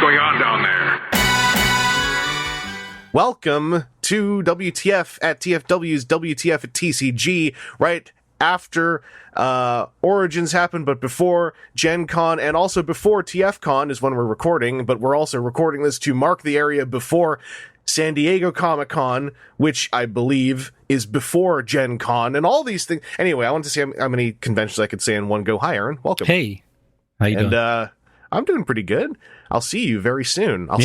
going on down there? Welcome to WTF at TFW's WTF at TCG, right after Origins happened, but before Gen Con, and also before TF Con is when we're recording, but we're also recording this to mark the area before San Diego Comic-Con, which I believe is before Gen Con, and all these things. Anyway, I want to see how many conventions I could say in one go. Hi, Aaron. Welcome. Hey. How you doing? I'm doing pretty good. I'll see you very soon. I'll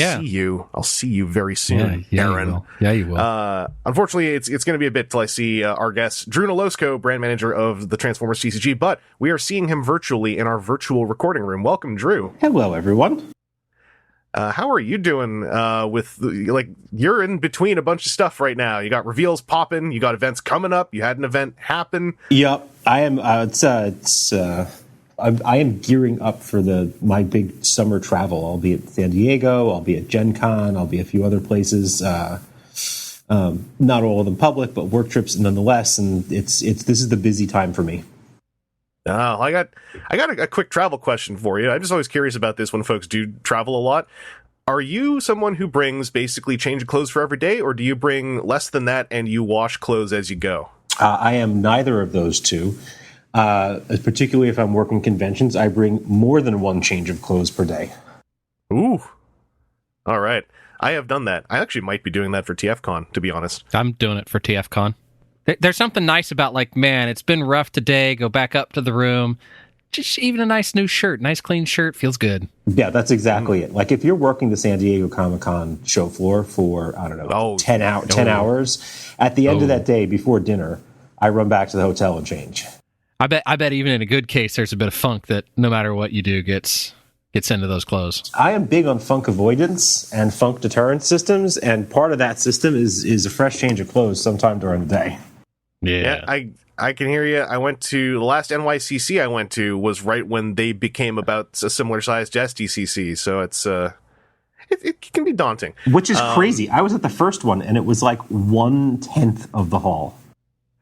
see you very soon, Aaron. You will. Unfortunately, it's going to be a bit till I see our guest, Drew Nolosco, brand manager of the Transformers TCG, but we are seeing him virtually in our virtual recording room. Welcome, Drew. Hello, everyone. How are you doing you're in between a bunch of stuff right now. You got reveals popping, you got events coming up, you had an event happen. Yep, I am. I am gearing up for my big summer travel. I'll be at San Diego. I'll be at Gen Con. I'll be a few other places. Not all of them public, but work trips nonetheless. And this is the busy time for me. Oh, I got a quick travel question for you. I'm just always curious about this when folks do travel a lot. Are you someone who brings basically change of clothes for every day, or do you bring less than that and you wash clothes as you go? I am neither of those two. Particularly if I'm working conventions, I bring more than one change of clothes per day. Ooh. All right. I have done that. I actually might be doing that for TFCon, to be honest. I'm doing it for TFCon. There's something nice about, man, it's been rough today, go back up to the room. Just even a nice new shirt, nice clean shirt, feels good. Yeah, that's exactly it. Like if you're working the San Diego Comic-Con show floor for, 10 hours, at the end of that day before dinner, I run back to the hotel and change. I bet even in a good case, there's a bit of funk that no matter what you do gets into those clothes. I am big on funk avoidance and funk deterrence systems, and part of that system is a fresh change of clothes sometime during the day. Yeah, I can hear you. I went to the last NYCC I went to was right when they became about a similar size to SDCC, so it's it can be daunting. Which is crazy. I was at the first one, and it was like 1/10 of the hall.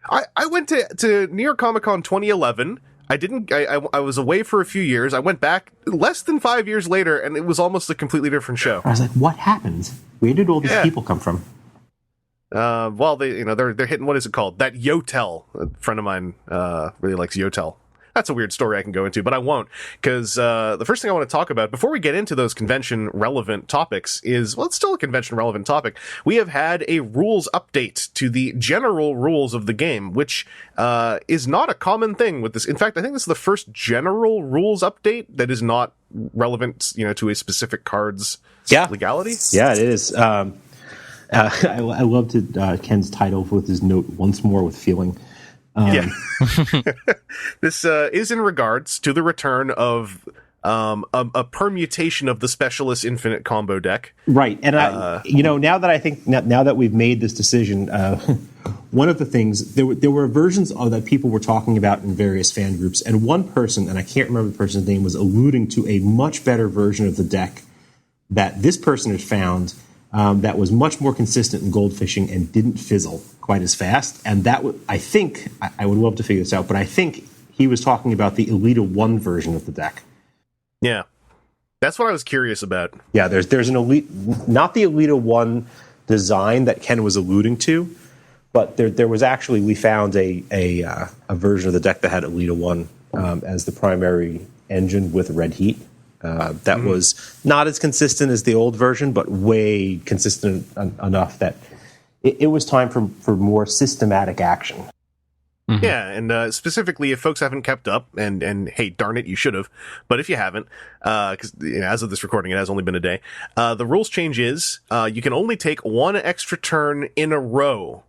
I went to New York Comic Con 2011. I was away for a few years. I went back less than 5 years later, and it was almost a completely different show. I was like, what happened? Where did all these people come from? Well, they're hitting, what is it called? That Yotel. A friend of mine really likes Yotel. That's a weird story I can go into, but I won't, because the first thing I want to talk about before we get into those convention-relevant topics is, well, it's still a convention-relevant topic. We have had a rules update to the general rules of the game, which is not a common thing with this. In fact, I think this is the first general rules update that is not relevant, to a specific card's legality. Yeah, it is. I loved Ken's title with his note, "Once More with Feeling." This is in regards to the return of a permutation of the Specialist Infinite combo deck. Right. And now that we've made this decision, one of the things, there were versions of that people were talking about in various fan groups, and one person, and I can't remember the person's name, was alluding to a much better version of the deck that this person had found that was much more consistent in goldfishing and didn't fizzle quite as fast. And that I would love to figure this out, but I think he was talking about the Elita 1 version of the deck. Yeah. That's what I was curious about. Yeah, there's an Elite, not the Elita 1 design that Ken was alluding to, but there was actually, we found a version of the deck that had Elita 1 as the primary engine with red heat. That was not as consistent as the old version, but way consistent enough that it was time for more systematic action. Mm-hmm. Yeah, and specifically, if folks haven't kept up, and hey, darn it, you should have, but if you haven't, because as of this recording, it has only been a day, the rules change is you can only take one extra turn in a row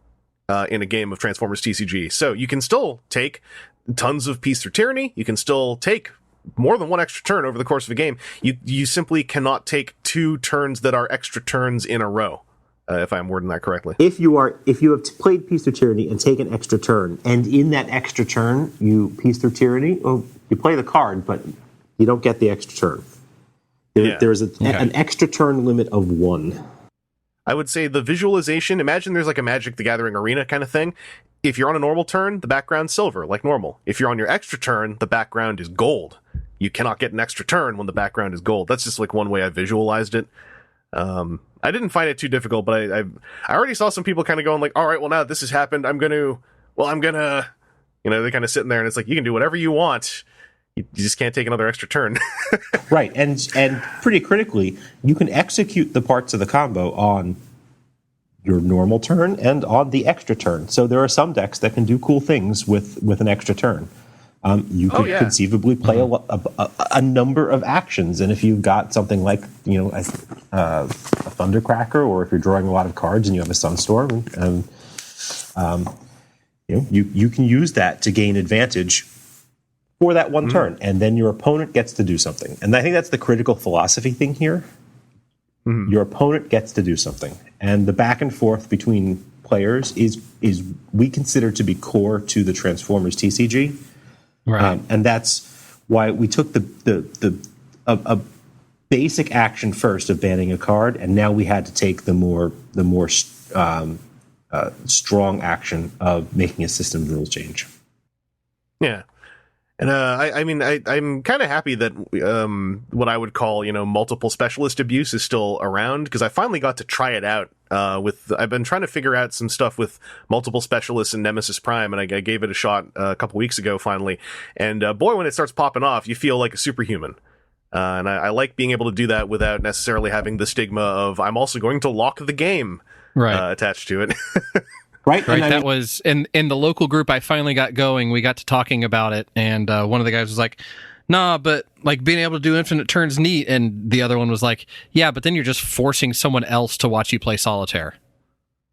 in a game of Transformers TCG. So you can still take tons of Peace Through Tyranny, you can still take more than one extra turn over the course of a game. You simply cannot take two turns that are extra turns in a row, if I'm wording that correctly. If you have played Peace Through Tyranny and take an extra turn, and in that extra turn you Peace Through Tyranny, well, you play the card, but you don't get the extra turn. There's an extra turn limit of 1. I would say the visualization, imagine there's like a Magic the Gathering arena kind of thing. If you're on a normal turn, the background's silver, like normal. If you're on your extra turn, the background is gold. you cannot get an extra turn when the background is gold. That's just like one way I visualized it. I didn't find it too difficult, but I already saw some people kind of going like, all right, well, now that this has happened, I'm gonna, they're kind of sitting there and it's like, you can do whatever you want. You just can't take another extra turn. Right. And pretty critically, you can execute the parts of the combo on your normal turn and on the extra turn. So there are some decks that can do cool things with an extra turn. You could conceivably play a number of actions, and if you've got something like a Thundercracker, or if you're drawing a lot of cards and you have a Sunstorm, you can use that to gain advantage for that one turn, and then your opponent gets to do something. And I think that's the critical philosophy thing here. Your opponent gets to do something, and the back and forth between players is we consider to be core to the Transformers TCG. Right. And that's why we took a basic action first of banning a card, and now we had to take the more strong action of making a system rule change. Yeah. And I'm kind of happy that what I would call multiple specialist abuse is still around, because I finally got to try it out. I've been trying to figure out some stuff with multiple specialists in Nemesis Prime, and I gave it a shot a couple weeks ago finally. And boy, when it starts popping off, you feel like a superhuman. And I like being able to do that without necessarily having the stigma of I'm also going to lock the game attached to it. Right. That was in the local group I finally got going. We got to talking about it, and one of the guys was like, nah, but like being able to do infinite turns neat. And the other one was like, yeah, but then you're just forcing someone else to watch you play solitaire.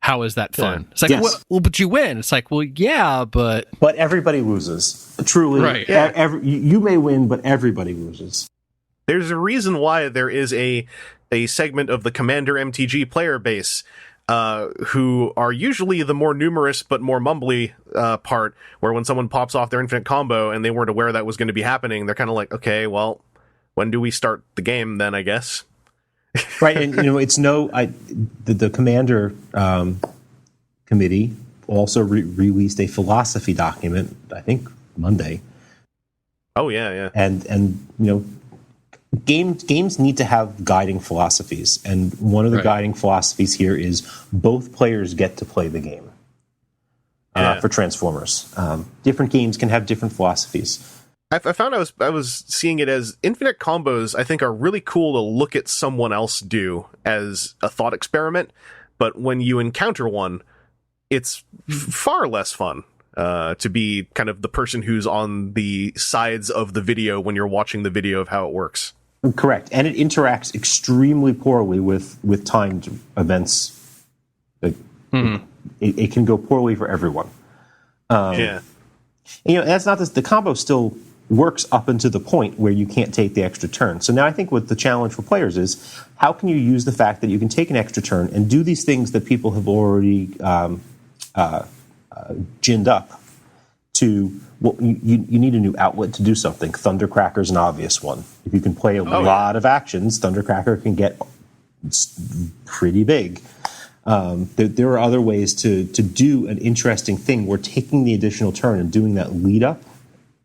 How is that fun? Yeah. It's like, well, but you win. It's like, well, yeah, but everybody loses. Truly. Right. Yeah. You may win, but everybody loses. There's a reason why there is a segment of the Commander MTG player base who are usually the more numerous but more mumbly part, where when someone pops off their infinite combo and they weren't aware that was going to be happening, they're kind of like, okay, well, when do we start the game then, I guess? Right, and it's the Commander committee also released a philosophy document, I think Monday. Oh yeah. And Games need to have guiding philosophies, and one of the guiding philosophies here is both players get to play the game. For Transformers, different games can have different philosophies. I found I was seeing it as infinite combos. I think are really cool to look at someone else do as a thought experiment, but when you encounter one, it's far less fun. To be kind of the person who's on the sides of the video when you're watching the video of how it works. Correct, and it interacts extremely poorly with timed events. It can go poorly for everyone. That's not the combo still works up until the point where you can't take the extra turn. So now I think what the challenge for players is, how can you use the fact that you can take an extra turn and do these things that people have already ginned up to, well, you need a new outlet to do something. Thundercracker's an obvious one. If you can play a lot of actions, Thundercracker can get pretty big. There are other ways to do an interesting thing. We're taking the additional turn and doing that lead up.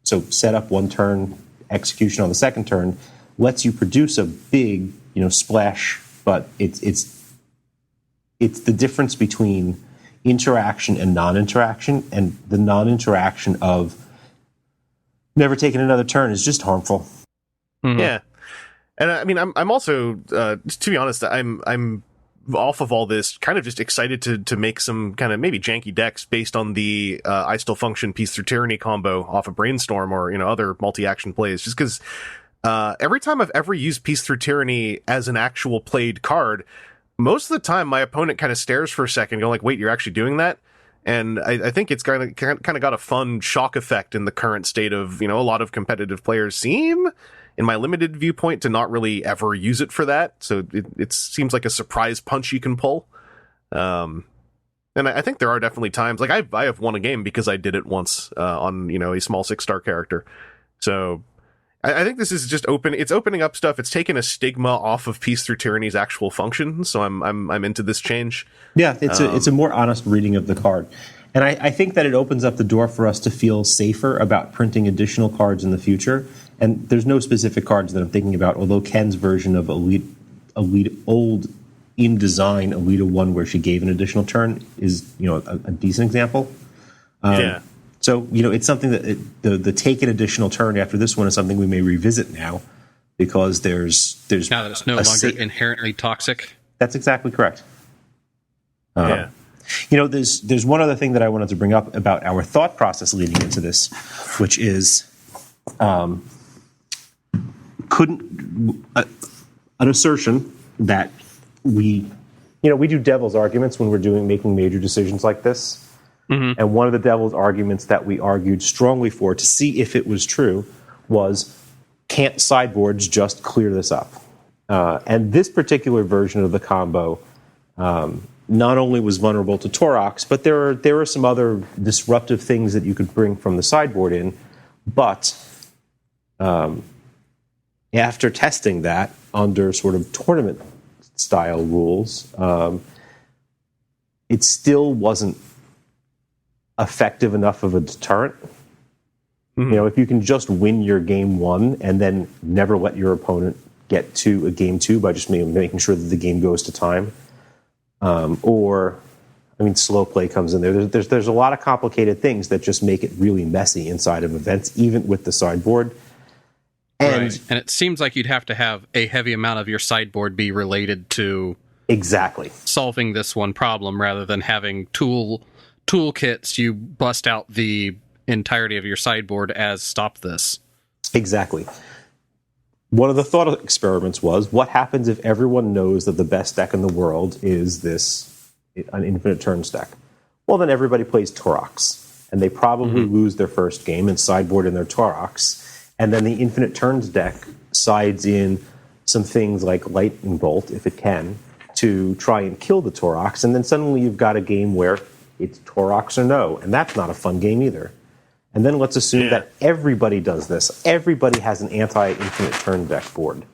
So set up one turn, execution on the second turn, lets you produce a big, splash, but it's the difference between interaction and non-interaction, and the non-interaction of never taking another turn is just harmful. Yeah, and I mean, I'm also, to be honest, I'm off of all this, kind of just excited to make some kind of maybe janky decks based on the I Still Function Peace Through Tyranny combo off of Brainstorm, or other multi-action plays, just because every time I've ever used Peace Through Tyranny as an actual played card, most of the time my opponent kind of stares for a second, going like, wait, you're actually doing that? And I think it's kind of got a fun shock effect in the current state of, a lot of competitive players seem, in my limited viewpoint, to not really ever use it for that. So it seems like a surprise punch you can pull. And I think there are definitely times, like I have won a game because I did it once on, a small 6-star character. So I think this is just it's opening up stuff. It's taken a stigma off of Peace Through Tyranny's actual function. So I'm into this change. Yeah, it's a more honest reading of the card. And I think that it opens up the door for us to feel safer about printing additional cards in the future. and there's no specific cards that I'm thinking about, although Ken's version of Elite old in design Elita 1 where she gave an additional turn is, a decent example. Yeah. So, it's something that the take an additional turn after this one is something we may revisit now, because there's now that it's no longer inherently toxic. That's exactly correct. Yeah. There's one other thing that I wanted to bring up about our thought process leading into this, which is an assertion that we do devil's arguments when we're making major decisions like this. Mm-hmm. And one of the devil's arguments that we argued strongly for to see if it was true was, can't sideboards just clear this up? And this particular version of the combo not only was vulnerable to Torox, but there are some other disruptive things that you could bring from the sideboard in. But after testing that under sort of tournament-style rules, it still wasn't effective enough of a deterrent. Mm-hmm. If you can just win your game one and then never let your opponent get to a game two by just making sure that the game goes to time, slow play comes in there. There's a lot of complicated things that just make it really messy inside of events, even with the sideboard. And it seems like you'd have to have a heavy amount of your sideboard be related to exactly solving this one problem, rather than having toolkits you bust out the entirety of your sideboard as stop this. Exactly. One of the thought experiments was, what happens if everyone knows that the best deck in the world is an infinite turns deck? Well, then everybody plays Torox, and they probably lose their first game and sideboard in their Torox, and then the infinite turns deck sides in some things like Lightning Bolt, if it can, to try and kill the Torox, and then suddenly you've got a game where it's Torox or no, and that's not a fun game either. And then let's assume that everybody does this. Everybody has an anti-infinite turn deck board.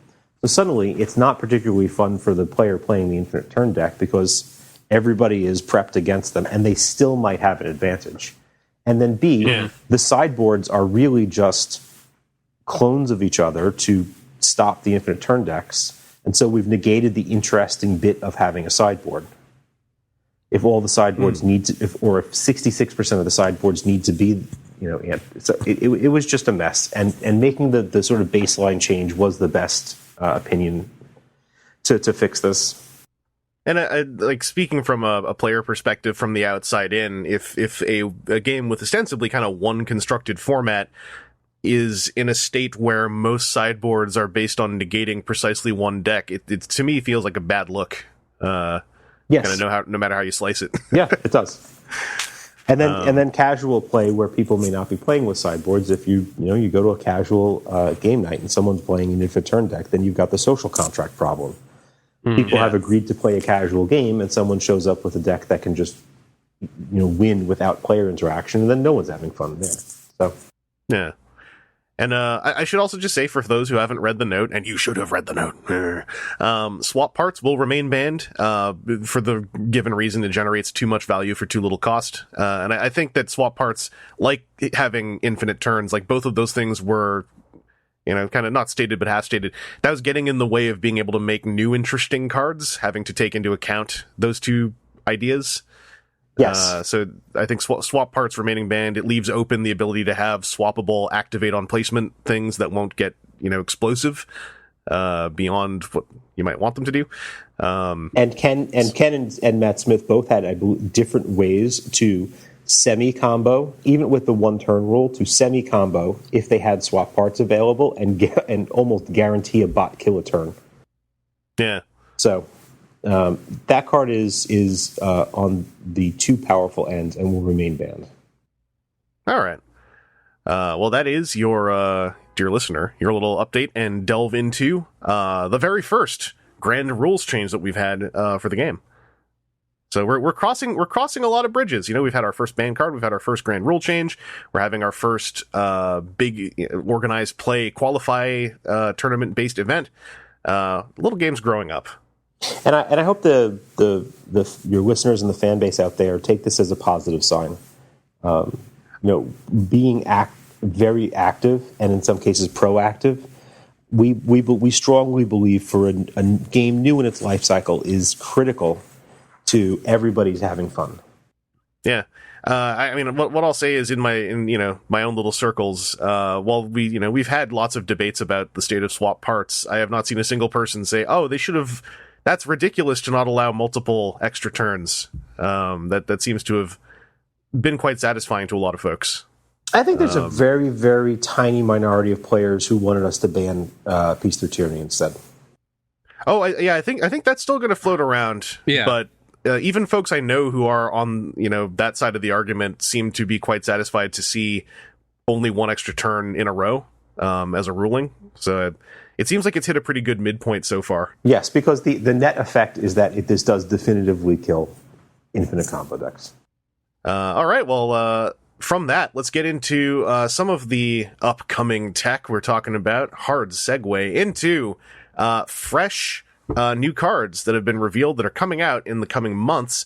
So suddenly, it's not particularly fun for the player playing the infinite turn deck, because everybody is prepped against them, and they still might have an advantage. And then B, the sideboards are really just clones of each other to stop the infinite turn decks. And so we've negated the interesting bit of having a sideboard. If all the sideboards need to, if 66% of the sideboards need to be, so it was just a mess. And making the sort of baseline change was the best opinion to fix this. And like, speaking from a player perspective from the outside in, if a game with ostensibly kind of one constructed format is in a state where most sideboards are based on negating precisely one deck, it to me feels like a bad look. Yes. Kind of no matter how you slice it. Yeah, it does. And then casual play where people may not be playing with sideboards. If you go to a casual game night and someone's playing an infinite turn deck, then you've got the social contract problem. People have agreed to play a casual game, and someone shows up with a deck that can just win without player interaction, and then no one's having fun there. So yeah. And I should also just say, for those who haven't read the note, and you should have read the note, swap parts will remain banned for the given reason it generates too much value for too little cost. And I think that swap parts, like having infinite turns, like both of those things were, kind of not stated but half stated. That was getting in the way of being able to make new interesting cards, having to take into account those two ideas. Yes. So I think swap parts remaining banned, it leaves open the ability to have swappable activate on placement things that won't get, explosive beyond what you might want them to do. And Ken and Matt Smith both had, I believe, different ways to semi-combo, even with the one-turn rule, to semi-combo if they had swap parts available and almost guarantee a bot kill a turn. Yeah. So that card is on the too powerful end and will remain banned. All right. Well, that is your dear listener, your little update and delve into the very first grand rules change that we've had for the game. So we're crossing a lot of bridges. We've had our first ban card, we've had our first grand rule change, we're having our first big organized play qualify tournament based event. Little game's growing up. And I hope your listeners and the fan base out there take this as a positive sign. Being very active and in some cases proactive. We strongly believe for a game new in its life cycle is critical to everybody's having fun. Yeah. I mean, what I'll say is in my own little circles, while we've had lots of debates about the state of swap parts, I have not seen a single person say, "Oh, they should have. That's ridiculous to not allow multiple extra turns." That seems to have been quite satisfying to a lot of folks. I think there's a very, very tiny minority of players who wanted us to ban Peace Through Tyranny instead. Oh, I think that's still going to float around. Yeah, but. Even folks I know who are on, that side of the argument seem to be quite satisfied to see only one extra turn in a row as a ruling. So it seems like it's hit a pretty good midpoint so far. Yes, because the net effect is that this does definitively kill infinite combo decks. All right, well, from that, let's get into some of the upcoming tech we're talking about. Hard segue into fresh new cards that have been revealed that are coming out in the coming months.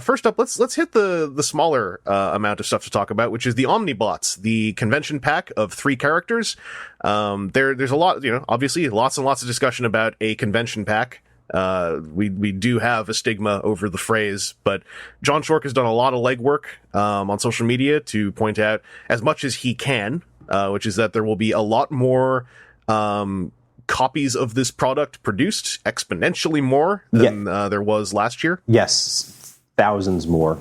First up, let's hit the smaller amount of stuff to talk about, which is the Omnibots, the convention pack of 3 characters. There's a lot, obviously lots and lots of discussion about a convention pack. We do have a stigma over the phrase, but John Shork has done a lot of legwork on social media to point out as much as he can, which is that there will be a lot more copies of this product produced, exponentially more than there was last year. Yes, thousands more,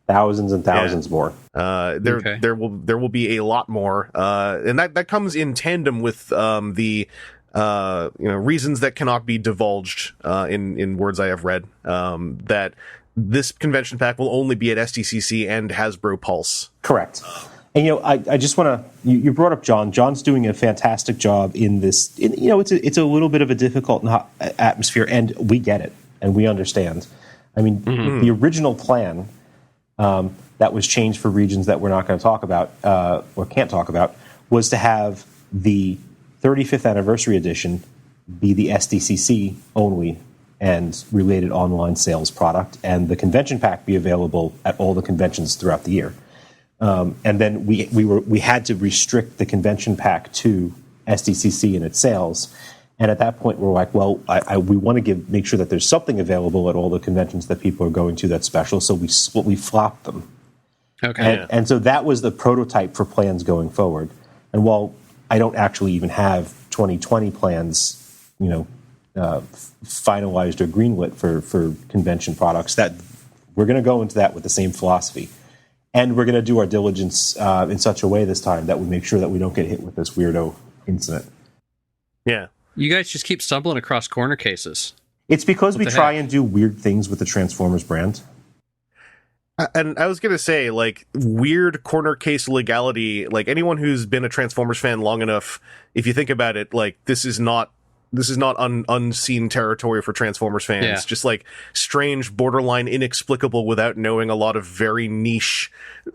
thousands and thousands more. There will be a lot more, and that comes in tandem with the reasons that cannot be divulged in words I have read. That this convention pack will only be at SDCC and Hasbro Pulse. Correct. And I just want to. You brought up John. John's doing a fantastic job in this. It's a little bit of a difficult atmosphere, and we get it, and we understand. I mean, the original plan that was changed for regions that we're not going to talk about or can't talk about was to have the 35th anniversary edition be the SDCC only and related online sales product, and the convention pack be available at all the conventions throughout the year. And then we had to restrict the convention pack to SDCC and its sales. And at that point, we're like, well, we want to make sure that there's something available at all the conventions that people are going to that's special. So we flopped them. Okay. And so that was the prototype for plans going forward. And while I don't actually even have 2020 plans, finalized or greenlit for convention products, that we're going to go into that with the same philosophy. And we're going to do our diligence in such a way this time that we make sure that we don't get hit with this weirdo incident. Yeah. You guys just keep stumbling across corner cases. It's because we try and do weird things with the Transformers brand. And I was going to say, weird corner case legality, anyone who's been a Transformers fan long enough, if you think about it, this is not unseen territory for Transformers fans. Yeah. Just strange, borderline inexplicable without knowing a lot of very niche,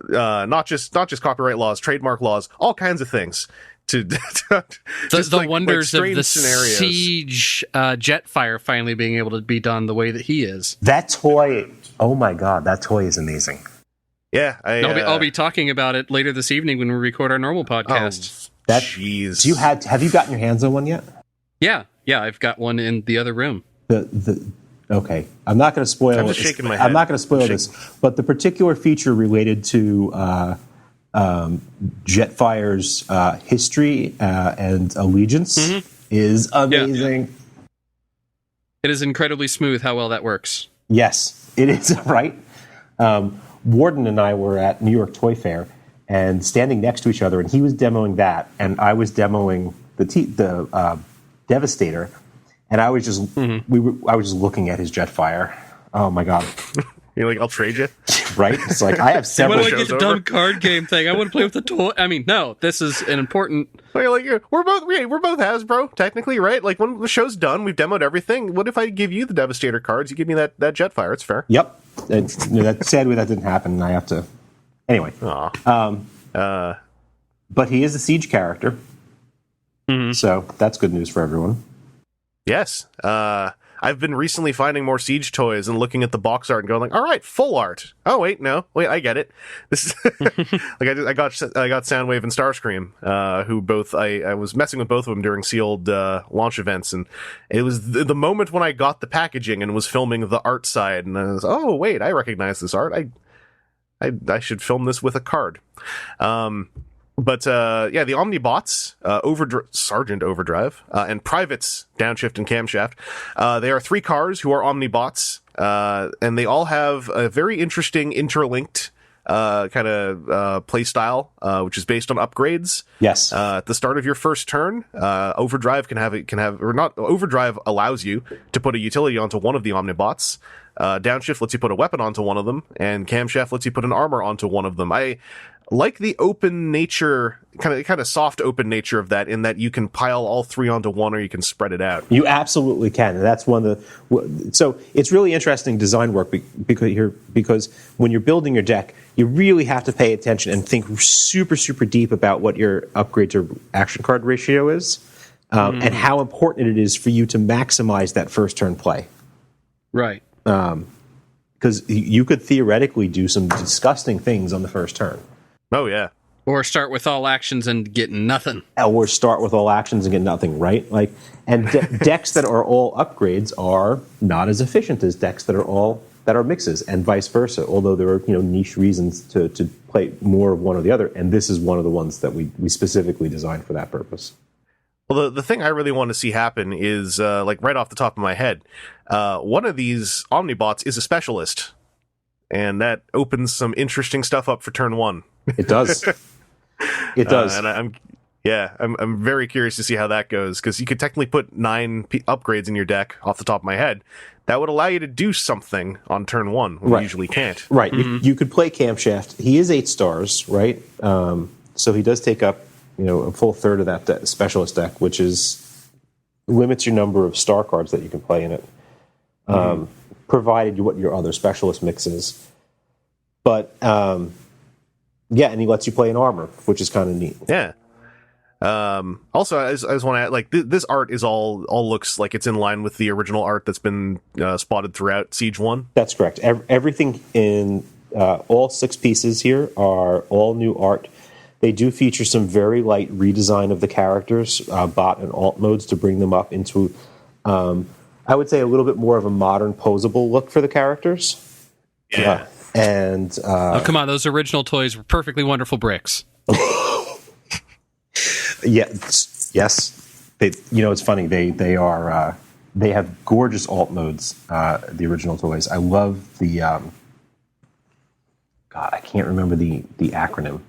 not just copyright laws, trademark laws, all kinds of things. The wonders of the scenarios. Siege Jetfire finally being able to be done the way that he is. That toy, oh my god, that toy is amazing. Yeah, I'll be talking about it later this evening when we record our normal podcast. Jeez. Have you gotten your hands on one yet? Yeah, I've got one in the other room. Okay, I'm not going to spoil. I'm just shaking my head. I'm not going to spoil this, but the particular feature related to Jetfire's history and allegiance is amazing. Yeah. It is incredibly smooth how well that works. Yes, it is, right? Warden and I were at New York Toy Fair and standing next to each other, and he was demoing that, and I was demoing the Devastator, and I was just I was just looking at his Jetfire. Oh my god! You're like, I'll trade you, right? It's like I have several. What do I get the dumb card game thing? I want to play with the toy. I mean, no, this is an important. We're both Hasbro technically, right? When the show's done, we've demoed everything. What if I give you the Devastator cards? You give me that Jetfire. It's fair. Yep. Sadly, that didn't happen, and I have to. Anyway. But he is a Siege character. So that's good news for everyone. Yes. I've been recently finding more Siege toys and looking at the box art and going like, all right, full art. Oh wait, no, wait, I get it. This is like I got Soundwave and Starscream, who both I was messing with both of them during sealed launch events, and it was the moment when I got the packaging and was filming the art side, and I was, oh wait, I recognize this art. I should film this with a card. But the Omnibots, Sergeant Overdrive, and Privates, Downshift and Camshaft, they are 3 cars who are Omnibots, and they all have a very interesting interlinked kind of play style, which is based on upgrades. Yes. At the start of your first turn, Overdrive Overdrive allows you to put a utility onto one of the Omnibots. Downshift lets you put a weapon onto one of them, and Camshaft lets you put an armor onto one of them. I like the open nature, kind of soft open nature of that, in that you can pile all 3 onto one, or you can spread it out. You absolutely can, and that's one of the. So it's really interesting design work because when you're building your deck, you really have to pay attention and think super deep about what your upgrade to action card ratio is, and how important it is for you to maximize that first turn play. Right. Because you could theoretically do some disgusting things on the first turn. Oh, yeah. Or start with all actions and get nothing. Or start with all actions and get nothing, right? Like, and decks that are all upgrades are not as efficient as decks that are mixes, and vice versa. Although there are niche reasons to play more of one or the other, and this is one of the ones that we specifically designed for that purpose. Well, the thing I really want to see happen is, like right off the top of my head, one of these Omnibots is a specialist, and that opens some interesting stuff up for turn 1. It does. It does. And I'm very curious to see how that goes, because you could technically put 9 upgrades in your deck off the top of my head. That would allow you to do something on turn 1 when you usually can't. Right. You could play Camshaft. He is 8 stars, right? So he does take up a full third of that specialist deck, which limits your number of star cards that you can play in it, provided what your other specialist mix is. But and he lets you play an armor, which is kind of neat. Yeah. Also, I just want to add, like, this art is all looks like it's in line with the original art that's been spotted throughout Siege 1. That's correct. Everything in all 6 pieces here are all new art. They do feature some very light redesign of the characters, bot and alt modes, to bring them up into, I would say, a little bit more of a modern, posable look for the characters. Yeah. Oh, come on, those original toys were perfectly wonderful bricks. Yes. It's funny. They have gorgeous alt modes. The original toys. I love the. God, I can't remember the acronym.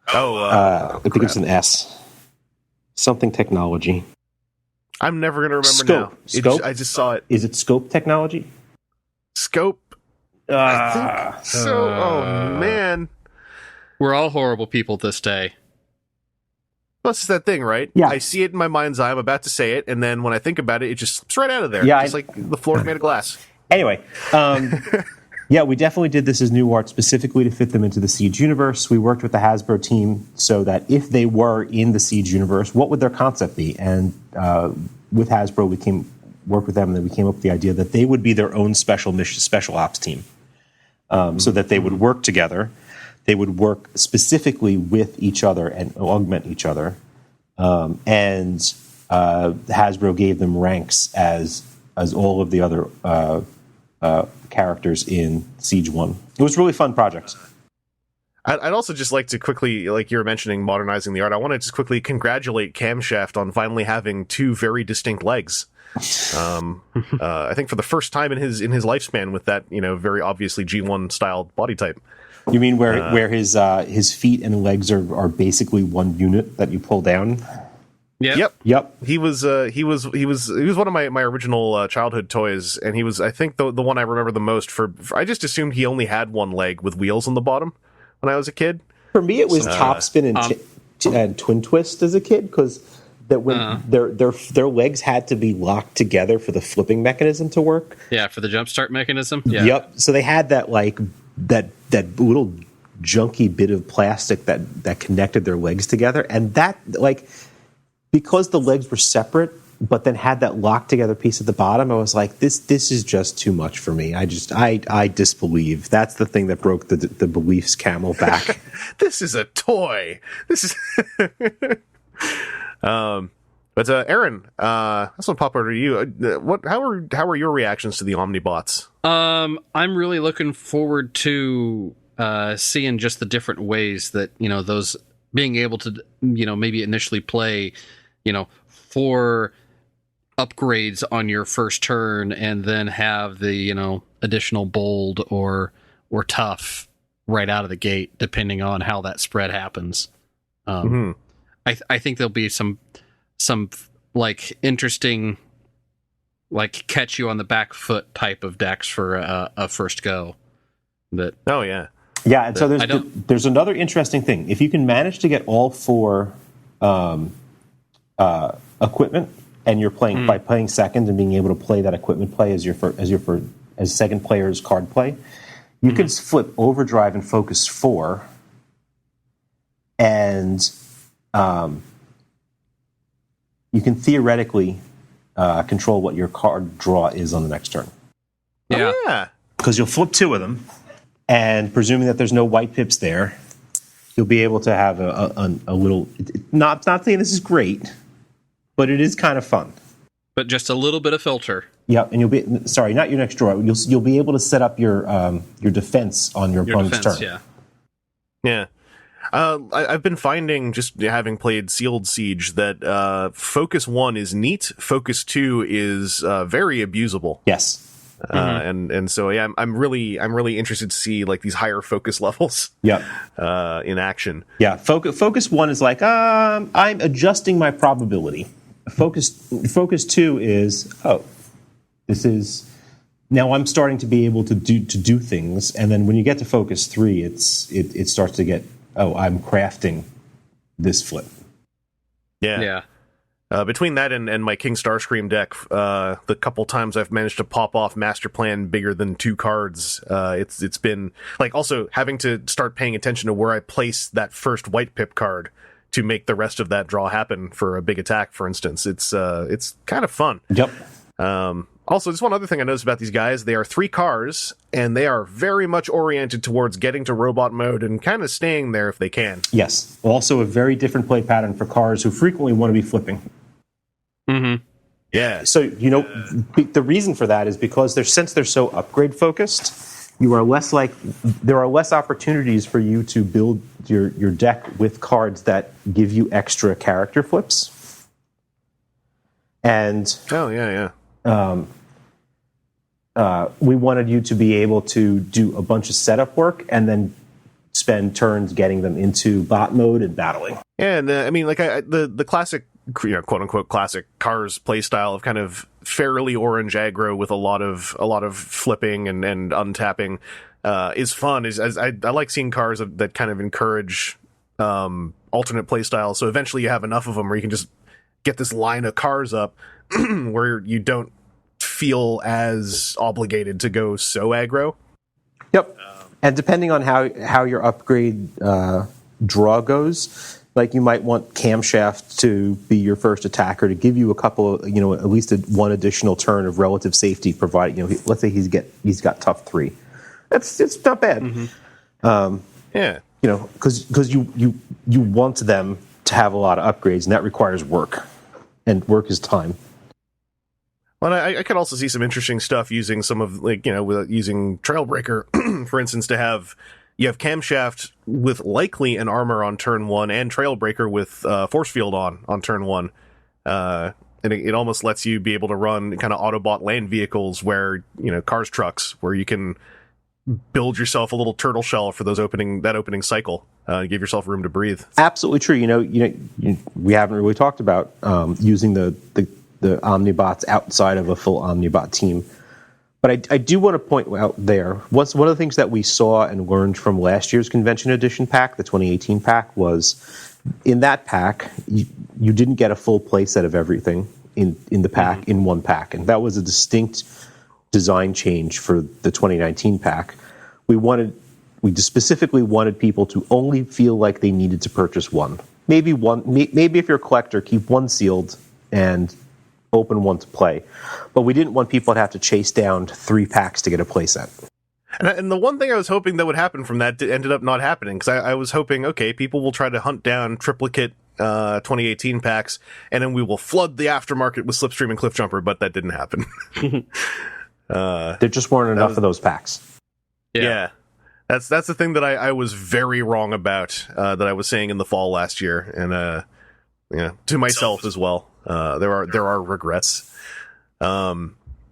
I think it's an S. Something technology. I'm never going to remember Scope. now. Scope? I just saw it. Is it Scope technology? Scope. I think so. Oh, man. We're all horrible people this day. Well, it's just that thing, right? Yeah. I see it in my mind's eye. I'm about to say it, and then when I think about it, it just slips right out of there. Yeah, just like the floor's made of glass. Anyway, we definitely did this as new art specifically to fit them into the Siege universe. We worked with the Hasbro team so that if they were in the Siege universe, what would their concept be? And with Hasbro, we worked with them, and then we came up with the idea that they would be their own special ops team, so that they would work together. They would work specifically with each other and augment each other. And Hasbro gave them ranks as all of the other characters in Siege 1. It was a really fun project. I'd also just like to quickly, like you were mentioning, modernizing the art. I want to just quickly congratulate Camshaft on finally having 2 very distinct legs. I think for the first time in his lifespan, with that very obviously G1 styled body type. You mean where his feet and legs are basically one unit that you pull down? Yep. He was one of my original childhood toys, and he was, I think, the one I remember the most for I just assumed he only had one leg with wheels on the bottom when I was a kid. For me, it was Topspin and Twin Twist as a kid, because when their legs had to be locked together for the flipping mechanism to work. Yeah, for the jumpstart mechanism. Yeah. Yep. So they had that that little junky bit of plastic that connected their legs together, and that because the legs were separate, but then had that locked together piece at the bottom. I was like, this is just too much for me. I disbelieve. That's the thing that broke the beliefs camel back. This is a toy. This is. But Aaron, this will pop over to you. How are your reactions to the Omnibots? I'm really looking forward to seeing just the different ways that those being able to maybe initially play 4 upgrades on your first turn and then have the additional bold or tough right out of the gate, depending on how that spread happens. I think there'll be some like interesting, like catch you on the back foot type of decks for a first go. But and so there's another interesting thing. If you can manage to get all 4 equipment, and you're playing by playing second and being able to play that equipment play as second player's card play, you can flip overdrive and focus 4, and you can theoretically control what your card draw is on the next turn. Yeah. Because you'll flip 2 of them, and presuming that there's no white pips there, you'll be able to have a little. Not saying this is great, but it is kind of fun. But just a little bit of filter. Yeah, and you'll be not your next draw. You'll be able to set up your defense on your opponent's turn. Yeah. I've been finding, just having played Sealed Siege, that Focus 1 is neat. Focus 2 is very abusable. Yes. And so I'm really interested to see like these higher focus levels. Yep. In action. Yeah. Focus 1 is like I'm adjusting my probability. Focus 2 is this is now I'm starting to be able to do things, and then when you get to Focus 3, it starts to get I'm crafting this flip. Yeah. Between that and my King Starscream deck, the couple times I've managed to pop off Master Plan bigger than 2 cards, it's been like also having to start paying attention to where I place that first white pip card to make the rest of that draw happen for a big attack, for instance. It's kind of fun. Yep. Also, just one other thing I noticed about these guys, they are 3 cars, and they are very much oriented towards getting to robot mode and kind of staying there if they can. Yes. Also a very different play pattern for cars who frequently want to be flipping. Mm-hmm. Yeah. So, the reason for that is because since they're so upgrade focused, there are less opportunities for you to build your deck with cards that give you extra character flips. And we wanted you to be able to do a bunch of setup work and then spend turns getting them into bot mode and battling. Yeah, and I mean, like the classic, quote unquote classic Cars playstyle of kind of fairly orange aggro with a lot of flipping and untapping is fun. I like seeing Cars that kind of encourage alternate playstyles. So eventually you have enough of them where you can just get this line of Cars up where you don't feel as obligated to go so aggro. Yep. And depending on how your upgrade draw goes, like you might want Camshaft to be your first attacker to give you a couple of, at least one additional turn of relative safety, provided, let's say he's got tough 3. It's not bad. Mm-hmm. Because you want them to have a lot of upgrades, and that requires work, and work is time. Well, I could also see some interesting stuff using some of using Trailbreaker, for instance, you have Camshaft with likely an armor on turn 1 and Trailbreaker with Force Field on turn 1. And it almost lets you be able to run kind of Autobot land vehicles where, Cars trucks, where you can build yourself a little turtle shell for that opening cycle, give yourself room to breathe. Absolutely true. We haven't really talked about using the Omnibots outside of a full Omnibot team. But I do want to point out there, one of the things that we saw and learned from last year's Convention Edition pack, the 2018 pack, was in that pack, you didn't get a full play set of everything in the pack, in one pack. And that was a distinct design change for the 2019 pack. We just specifically wanted people to only feel like they needed to purchase one. Maybe if you're a collector, keep one sealed and open one to play. But we didn't want people to have to chase down 3 packs to get a playset. And the one thing I was hoping that would happen from that ended up not happening, because I was hoping, okay, people will try to hunt down triplicate 2018 packs, and then we will flood the aftermarket with Slipstream and Cliffjumper, but that didn't happen. There just weren't enough of those packs. Yeah. That's the thing that I was very wrong about, that I was saying in the fall last year, and to myself as well. There are regrets.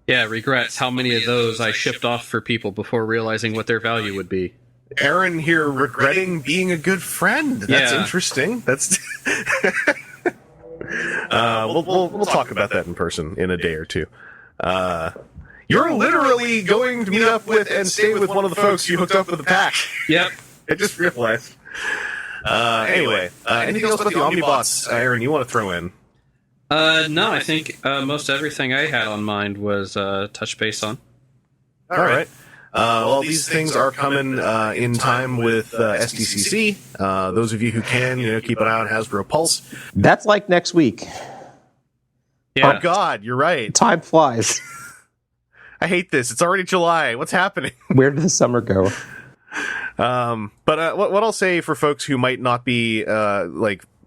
Regrets. How many of those I shipped off for people before realizing what their value would be. Aaron here regretting being a good friend. That's interesting. That's we'll talk about that in person in a day or two. You're literally going to meet up with and stay with one of the folks you hooked up with the pack. Yep. I just realized. Anyway, anything else about the Omnibots, Aaron, you want to throw in? No, I think most everything I had on mind was touch base on. All right. Well, these things are coming in time with SDCC. Those of you who can, keep an eye on Hasbro Pulse. That's like next week. Yeah. Oh, God, you're right. Time flies. I hate this. It's already July. What's happening? Where did the summer go? But what I'll say for folks who might not be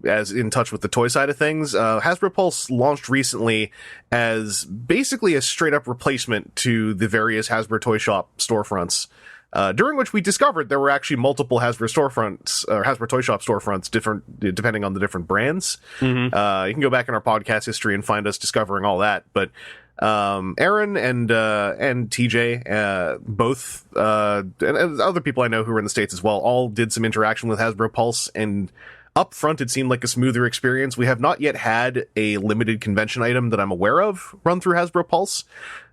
as in touch with the toy side of things, Hasbro Pulse launched recently as basically a straight up replacement to the various Hasbro Toy Shop storefronts, during which we discovered there were actually multiple Hasbro storefronts or Hasbro Toy Shop storefronts, different depending on the different brands. You can go back in our podcast history and find us discovering all that. But Aaron and TJ, both, and other people I know who are in the States as well, all did some interaction with Hasbro Pulse, and up front, it seemed like a smoother experience. We have not yet had a limited convention item that I'm aware of run through Hasbro Pulse,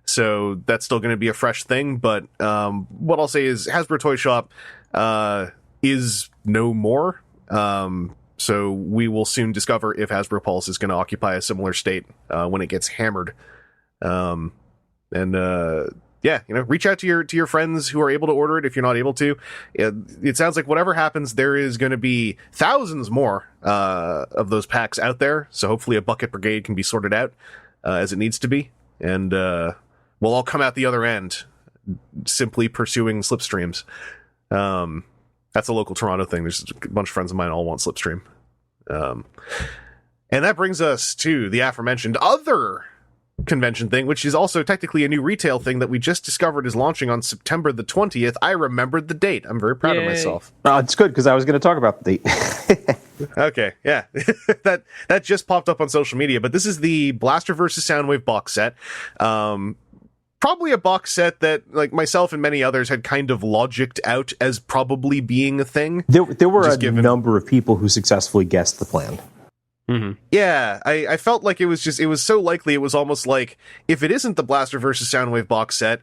so that's still going to be a fresh thing. But what I'll say is Hasbro Toy Shop is no more. So we will soon discover if Hasbro Pulse is going to occupy a similar state when it gets hammered. Reach out to your friends who are able to order it if you're not able to. It sounds like whatever happens, there is going to be thousands more of those packs out there. So hopefully a bucket brigade can be sorted out as it needs to be. And we'll all come out the other end simply pursuing Slipstreams. That's a local Toronto thing. There's a bunch of friends of mine all want Slipstream. And that brings us to the aforementioned other convention thing, which is also technically a new retail thing that we just discovered is launching on September the 20th. I remembered the date. I'm very proud of myself. It's good because I was going to talk about the date. Okay, yeah. that just popped up on social media, but this is the Blaster vs. Soundwave box set. Probably a box set that, like myself and many others, had kind of logicked out as probably being a thing. There were a number of people who successfully guessed the plan. Mm-hmm. Yeah, I felt like it was so likely. It was almost like, if it isn't the Blaster vs. Soundwave box set,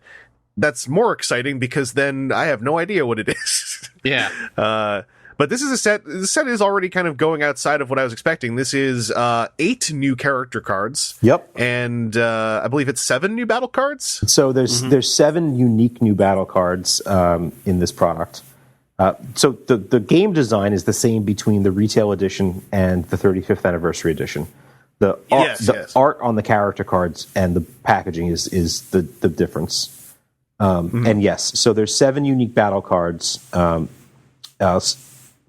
that's more exciting because then I have no idea what it is. Yeah. But this is a set. The set is already kind of going outside of what I was expecting. This is 8 new character cards. Yep. And I believe it's 7 new battle cards. So there's 7 unique new battle cards in this product. So the game design is the same between the retail edition and the 35th anniversary edition. The art on the character cards and the packaging is the difference. And yes, so there's 7 unique battle cards,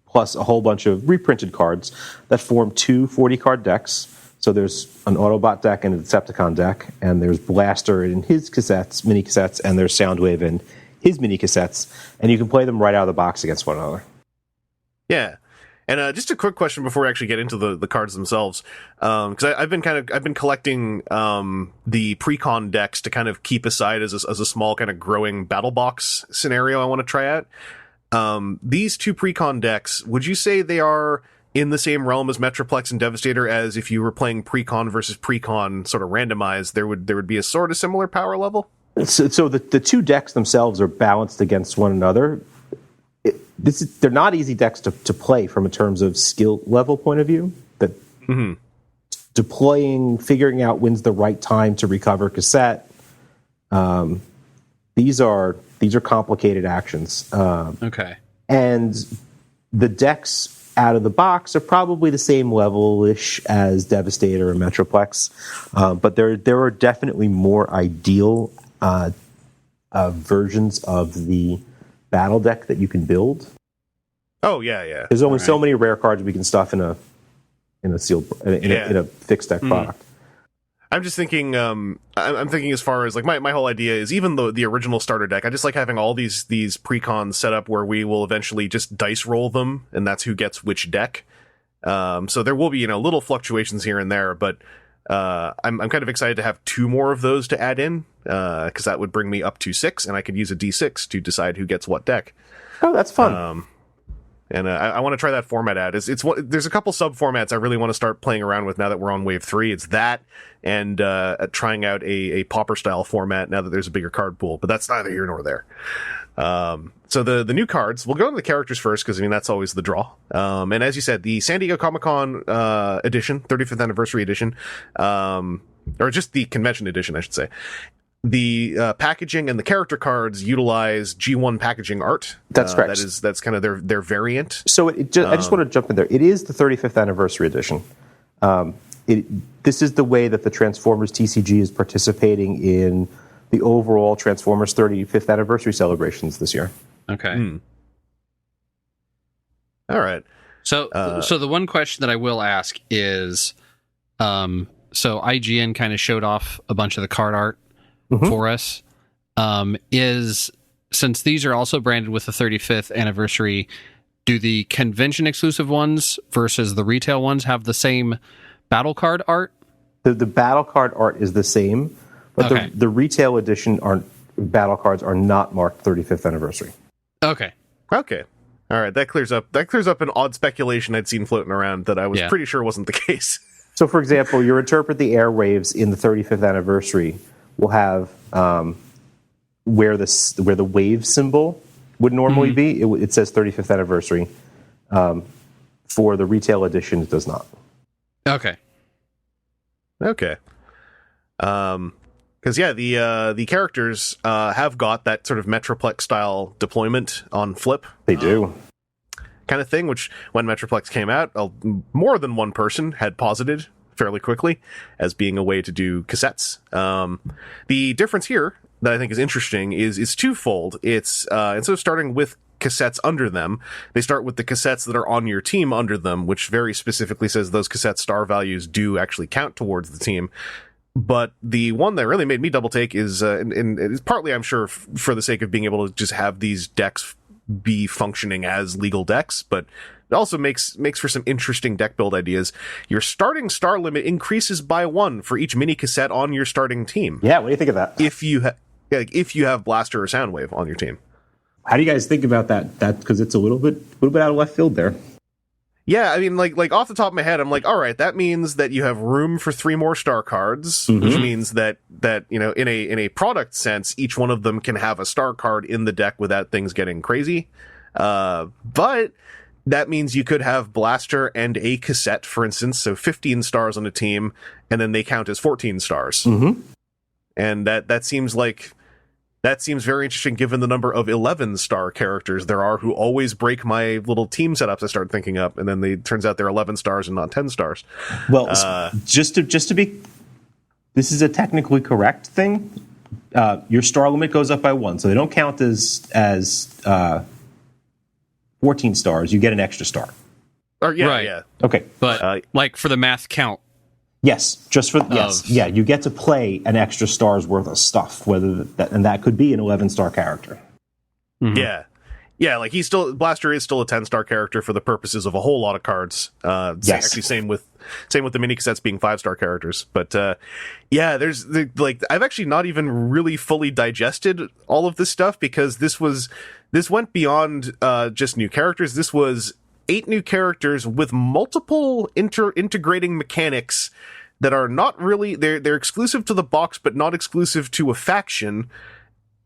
plus a whole bunch of reprinted cards that form 2 40-card decks. So there's an Autobot deck and a Decepticon deck, and there's Blaster in his cassettes, mini-cassettes, and there's Soundwave in his mini-cassettes, and you can play them right out of the box against one another. Yeah. And just a quick question before we actually get into the cards themselves, because I've been collecting the pre-con decks to kind of keep aside as a small kind of growing battle box scenario I want to try out. These 2 pre-con decks, would you say they are in the same realm as Metroplex and Devastator, as if you were playing pre-con versus pre-con sort of randomized, there would be a sort of similar power level? So the 2 decks themselves are balanced against one another. They're not easy decks to play from a terms of skill level point of view. That deploying, figuring out when's the right time to recover cassette. These are complicated actions. Okay. And the decks out of the box are probably the same level-ish as Devastator and Metroplex, but there are definitely more ideal versions of the battle deck that you can build. Oh yeah. There's only so many rare cards we can stuff in a sealed in a fixed deck product. I'm just thinking. I'm thinking as far as like my whole idea is, even though the original starter deck, I just like having all these precons set up where we will eventually just dice roll them, and that's who gets which deck. So there will be little fluctuations here and there, but I'm kind of excited to have 2 more of those to add in, because that would bring me up to 6, and I could use a D6 to decide who gets what deck. Oh, that's fun. And I want to try that format out. There's a couple sub formats I really want to start playing around with now that we're on Wave 3. It's that and trying out a Pauper style format now that there's a bigger card pool. But that's neither here nor there. So the new cards, we'll go into the characters first because that's always the draw. And as you said, the San Diego Comic-Con edition, 35th anniversary edition, or just the convention edition, I should say. The packaging and the character cards utilize G1 packaging art. That's correct. That's kind of their variant. So I just want to jump in there. It is the 35th anniversary edition. This is the way that the Transformers TCG is participating in the overall Transformers 35th anniversary celebrations this year. Okay. All right. So the one question that I will ask is, so IGN kind of showed off a bunch of the card art for us. Since these are also branded with the 35th anniversary, do the convention exclusive ones versus the retail ones have the same battle card art? The battle card art is the same, but the retail edition battle cards are not marked 35th anniversary. Okay. All right, that clears up an odd speculation I'd seen floating around that I was pretty sure wasn't the case. So, for example, your Interpret the Airwaves in the 35th anniversary will have where the wave symbol would normally be. It says 35th anniversary. For the retail edition, it does not. Okay. Because the characters have got that sort of Metroplex style deployment on flip. They do. Kind of thing, which when Metroplex came out, more than one person had posited fairly quickly as being a way to do cassettes. The difference here that I think is interesting is twofold. It's instead of starting with cassettes under them, they start with the cassettes that are on your team under them, which very specifically says those cassette star values do actually count towards the team. But the one that really made me double take is, and it's partly, I'm sure, for the sake of being able to just have these decks be functioning as legal decks, but it also makes for some interesting deck build ideas. Your starting star limit increases by 1 for each mini cassette on your starting team. Yeah, what do you think of that? If you have Blaster or Soundwave on your team. How do you guys think about that? That because it's a little bit out of left field there. Yeah, I mean, like off the top of my head, I'm like, all right, that means that you have room for 3 more star cards, which means that in a product sense, each one of them can have a star card in the deck without things getting crazy. But that means you could have Blaster and a cassette, for instance, so 15 stars on a team, and then they count as 14 stars. And that seems very interesting given the number of 11-star characters there are who always break my little team setups I start thinking up, and then it turns out they're 11 stars and not 10 stars. Well, just to be, this is a technically correct thing. Your star limit goes up by 1, so they don't count as 14 stars. You get an extra star. Yeah. Okay, but like for the math count. Yes, you get to play an extra star's worth of stuff, and that could be an 11-star character. Yeah, like Blaster is still a 10-star character for the purposes of a whole lot of cards. Yes. Actually, same with the mini cassettes being 5-star characters. But I've actually not even really fully digested all of this stuff because this went beyond just new characters. This was 8 new characters with multiple integrating mechanics that are not really they're exclusive to the box but not exclusive to a faction,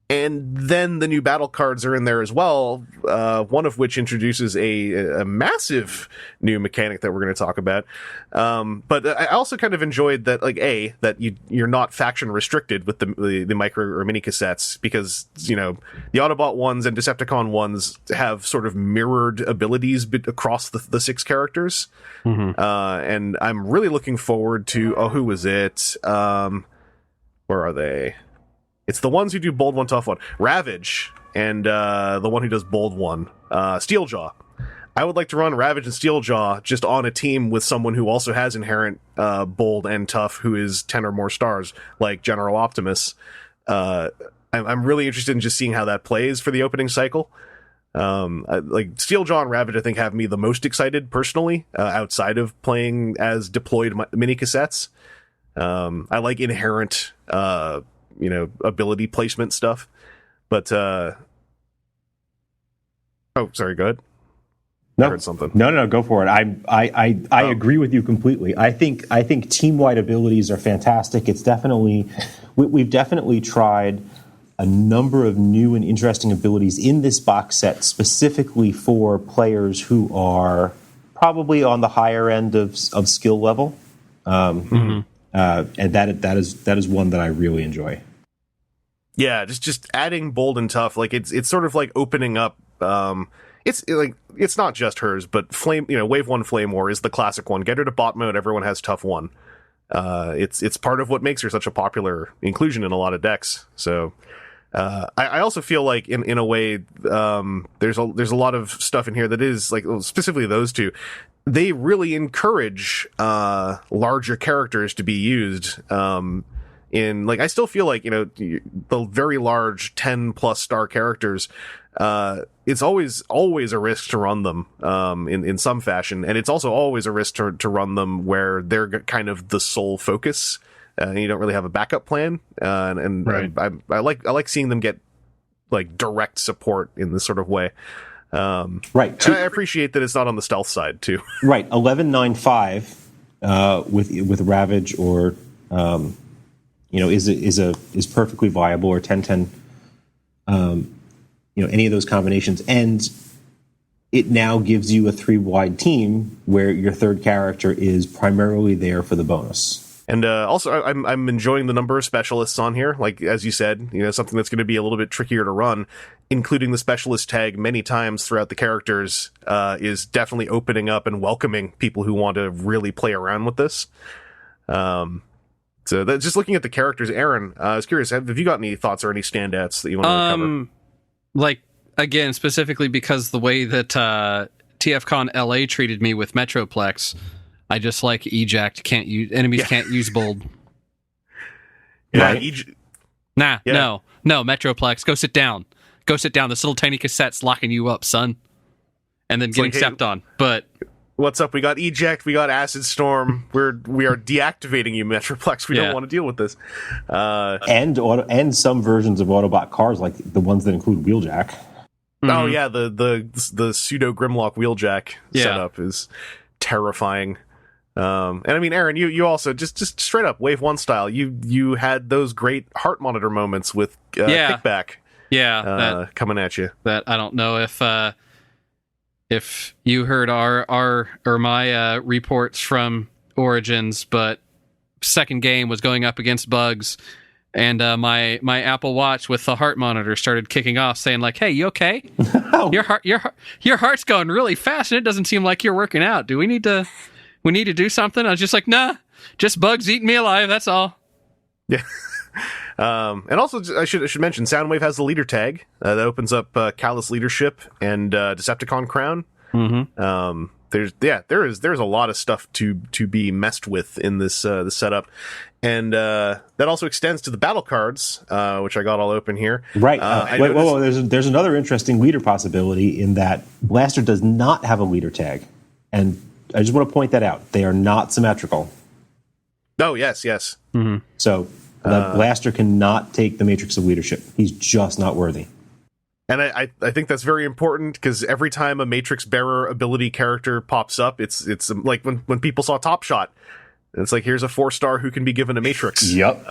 And then the new battle cards are in there as well, one of which introduces a massive new mechanic that we're going to talk about. But I also kind of enjoyed that, like, that you're not faction restricted with the micro or mini cassettes, because, you know, the Autobot ones and Decepticon ones have sort of mirrored abilities across the 6 characters. Mm-hmm. And I'm really looking forward to, who was it? Where are they? It's the ones who do Bold 1, Tough 1. Ravage, and the one who does Bold 1. Steeljaw. I would like to run Ravage and Steeljaw just on a team with someone who also has inherent Bold and Tough, who is 10 or more stars, like General Optimus. I'm really interested in just seeing how that plays for the opening cycle. Like Steeljaw and Ravage, I think, have me the most excited personally, outside of playing as deployed mini-cassettes. I like inherent... ability placement stuff, but sorry, go ahead. No, I heard something. No, go for it. I agree with you completely. I think team-wide abilities are fantastic. It's definitely, we've definitely tried a number of new and interesting abilities in this box set, specifically for players who are probably on the higher end of skill level. And that is one that I really enjoy. Yeah, just adding Bold and Tough, like it's sort of like opening up. It's not just hers, but Wave 1 Flame War is the classic one. Get her to bot mode, everyone has Tough 1. It's part of what makes her such a popular inclusion in a lot of decks. So I also feel like in a way, there's a lot of stuff in here that is like, specifically those two. They really encourage larger characters to be used. I still feel like, the very large 10+ star characters, it's always a risk to run them in some fashion, and it's also always a risk to run them where they're kind of the sole focus, and you don't really have a backup plan. Right. I like seeing them get like direct support in this sort of way. Right. And I appreciate that it's not on the stealth side too. Right. 1195 with Ravage or is perfectly viable, or 1010, any of those combinations. And it now gives you a 3-wide team where your third character is primarily there for the bonus. And also, I'm enjoying the number of specialists on here. Like, as you said, something that's going to be a little bit trickier to run, including the specialist tag many times throughout the characters, is definitely opening up and welcoming people who want to really play around with this. So just looking at the characters, Aaron, I was curious, have you got any thoughts or any standouts that you want to cover? Like, again, specifically because the way that TFCon LA treated me with Metroplex, I just like eject, enemies can't use Bold. Yeah, right? No, Metroplex, go sit down. This little tiny cassette's locking you up, son. And then getting stepped on. But what's up? We got eject, we got acid storm. We are deactivating you, Metroplex. We don't want to deal with this. And some versions of Autobot cars, like the ones that include Wheeljack. Mm-hmm. Oh yeah, the pseudo Grimlock Wheeljack setup is terrifying. And I mean, Aaron, you also just straight up Wave 1 style. You had those great heart monitor moments with kickback. Yeah, coming at you. That I don't know if you heard my reports from Origins, but second game was going up against Bugs, and my Apple Watch with the heart monitor started kicking off, saying like, "Hey, you okay? Your heart's going really fast, and it doesn't seem like you're working out. Do we need to do something?" I was just like, "Nah, just Bugs eating me alive. That's all." Yeah. And also, I should mention, Soundwave has the leader tag that opens up Callous Leadership and Decepticon Crown. Mm-hmm. There's a lot of stuff to be messed with in this setup, and that also extends to the battle cards, which I got all open here. Right. Whoa, there's another interesting leader possibility in that Blaster does not have a leader tag, and I just want to point that out. They are not symmetrical. Oh yes. Mm-hmm. So. Blaster cannot take the Matrix of Leadership. He's just not worthy. And I think that's very important, because every time a Matrix Bearer ability character pops up, it's like when people saw Top Shot. It's like, here's a 4-star who can be given a Matrix. Yep.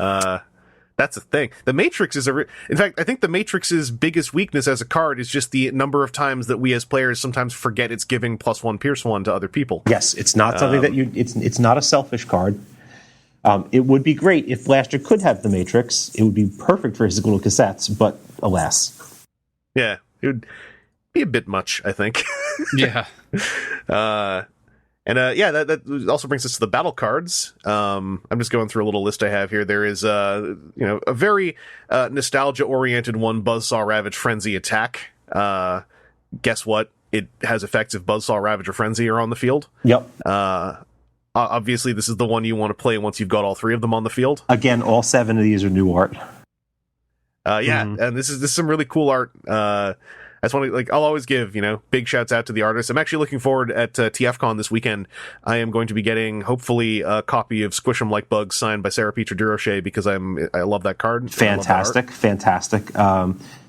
That's the thing. The Matrix is in fact, I think the Matrix's biggest weakness as a card is just the number of times that we as players sometimes forget it's giving +1 Pierce 1 to other people. Yes, it's not something that it's not a selfish card. It would be great if Blaster could have the Matrix. It would be perfect for his little cassettes, but alas. Yeah, it would be a bit much, I think. Yeah. That also brings us to the battle cards. I'm just going through a little list I have here. There is a very nostalgia-oriented one, Buzzsaw Ravage Frenzy Attack. Guess what? It has effects if Buzzsaw Ravage or Frenzy are on the field. Yep. Obviously, this is the one you want to play once you've got all 3 of them on the field. Again, all 7 of these are new art. And this is some really cool art. I just want to, I'll always give, big shouts out to the artists. I'm actually looking forward at TFCon this weekend. I am going to be getting, hopefully, a copy of Squish 'em Like Bugs signed by Sarah Peter Durocher because I love that card. Fantastic.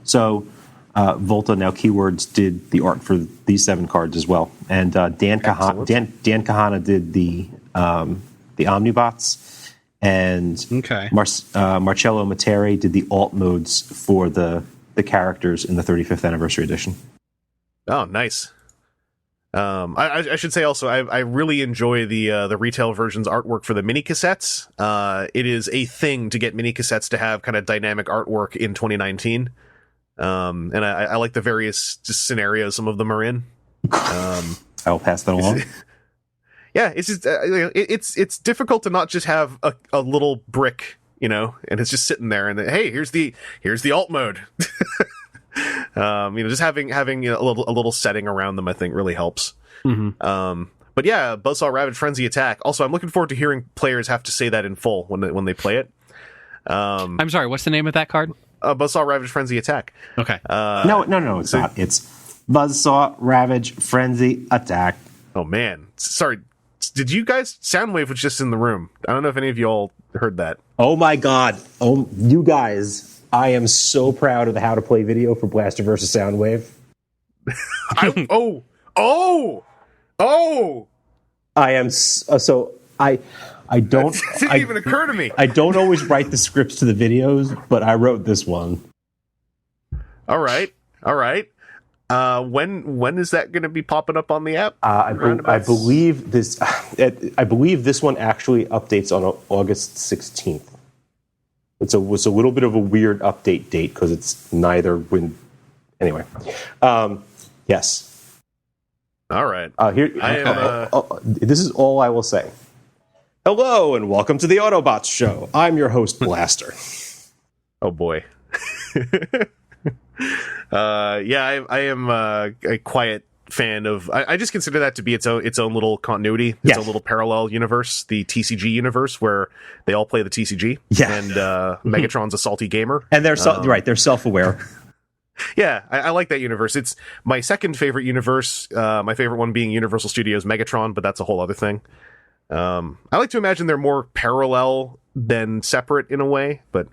So Volta, now Keywords, did the art for these 7 cards as well. And Dan Kahana did the Omnibots. And Marcello Materi did the alt modes for the characters in the 35th anniversary edition. Oh, nice. I should say also, I really enjoy the retail version's artwork for the mini-cassettes. It is a thing to get mini-cassettes to have kind of dynamic artwork in 2019. And I like the various just scenarios some of them are in. I'll pass that along. Yeah, it's just it's difficult to not just have a little brick, and it's just sitting there, and hey, here's the alt mode. Just having a little setting around them, I think, really helps. Mm-hmm. But yeah, Buzzsaw Ravage Frenzy Attack. Also, I'm looking forward to hearing players have to say that in full when they play it. I'm sorry, what's the name of that card? Buzzsaw Ravage Frenzy Attack. Okay. No, it's not. It's Buzzsaw Ravage Frenzy Attack. Oh man, sorry. Did you guys? Soundwave was just in the room. I don't know if any of you all heard that. Oh my god! Oh, you guys! I am so proud of the how to play video for Blaster versus Soundwave. I am so I don't. It didn't even occur to me. I don't always write the scripts to the videos, but I wrote this one. All right. When is that going to be popping up on the app? I believe this. I believe this one actually updates on August 16th. It's a little bit of a weird update date because it's neither when. Anyway, yes. All right. This is all I will say. Hello and welcome to the Autobots show. I'm your host, Blaster. Oh boy. I am a quiet fan of. I just consider that to be its own little continuity, its own little parallel universe, the TCG universe, where they all play the TCG. Yeah. And Megatron's a salty gamer, and they're they're self-aware. Yeah, I like that universe. It's my second favorite universe. My favorite one being Universal Studios Megatron, but that's a whole other thing. I like to imagine they're more parallel than separate in a way, but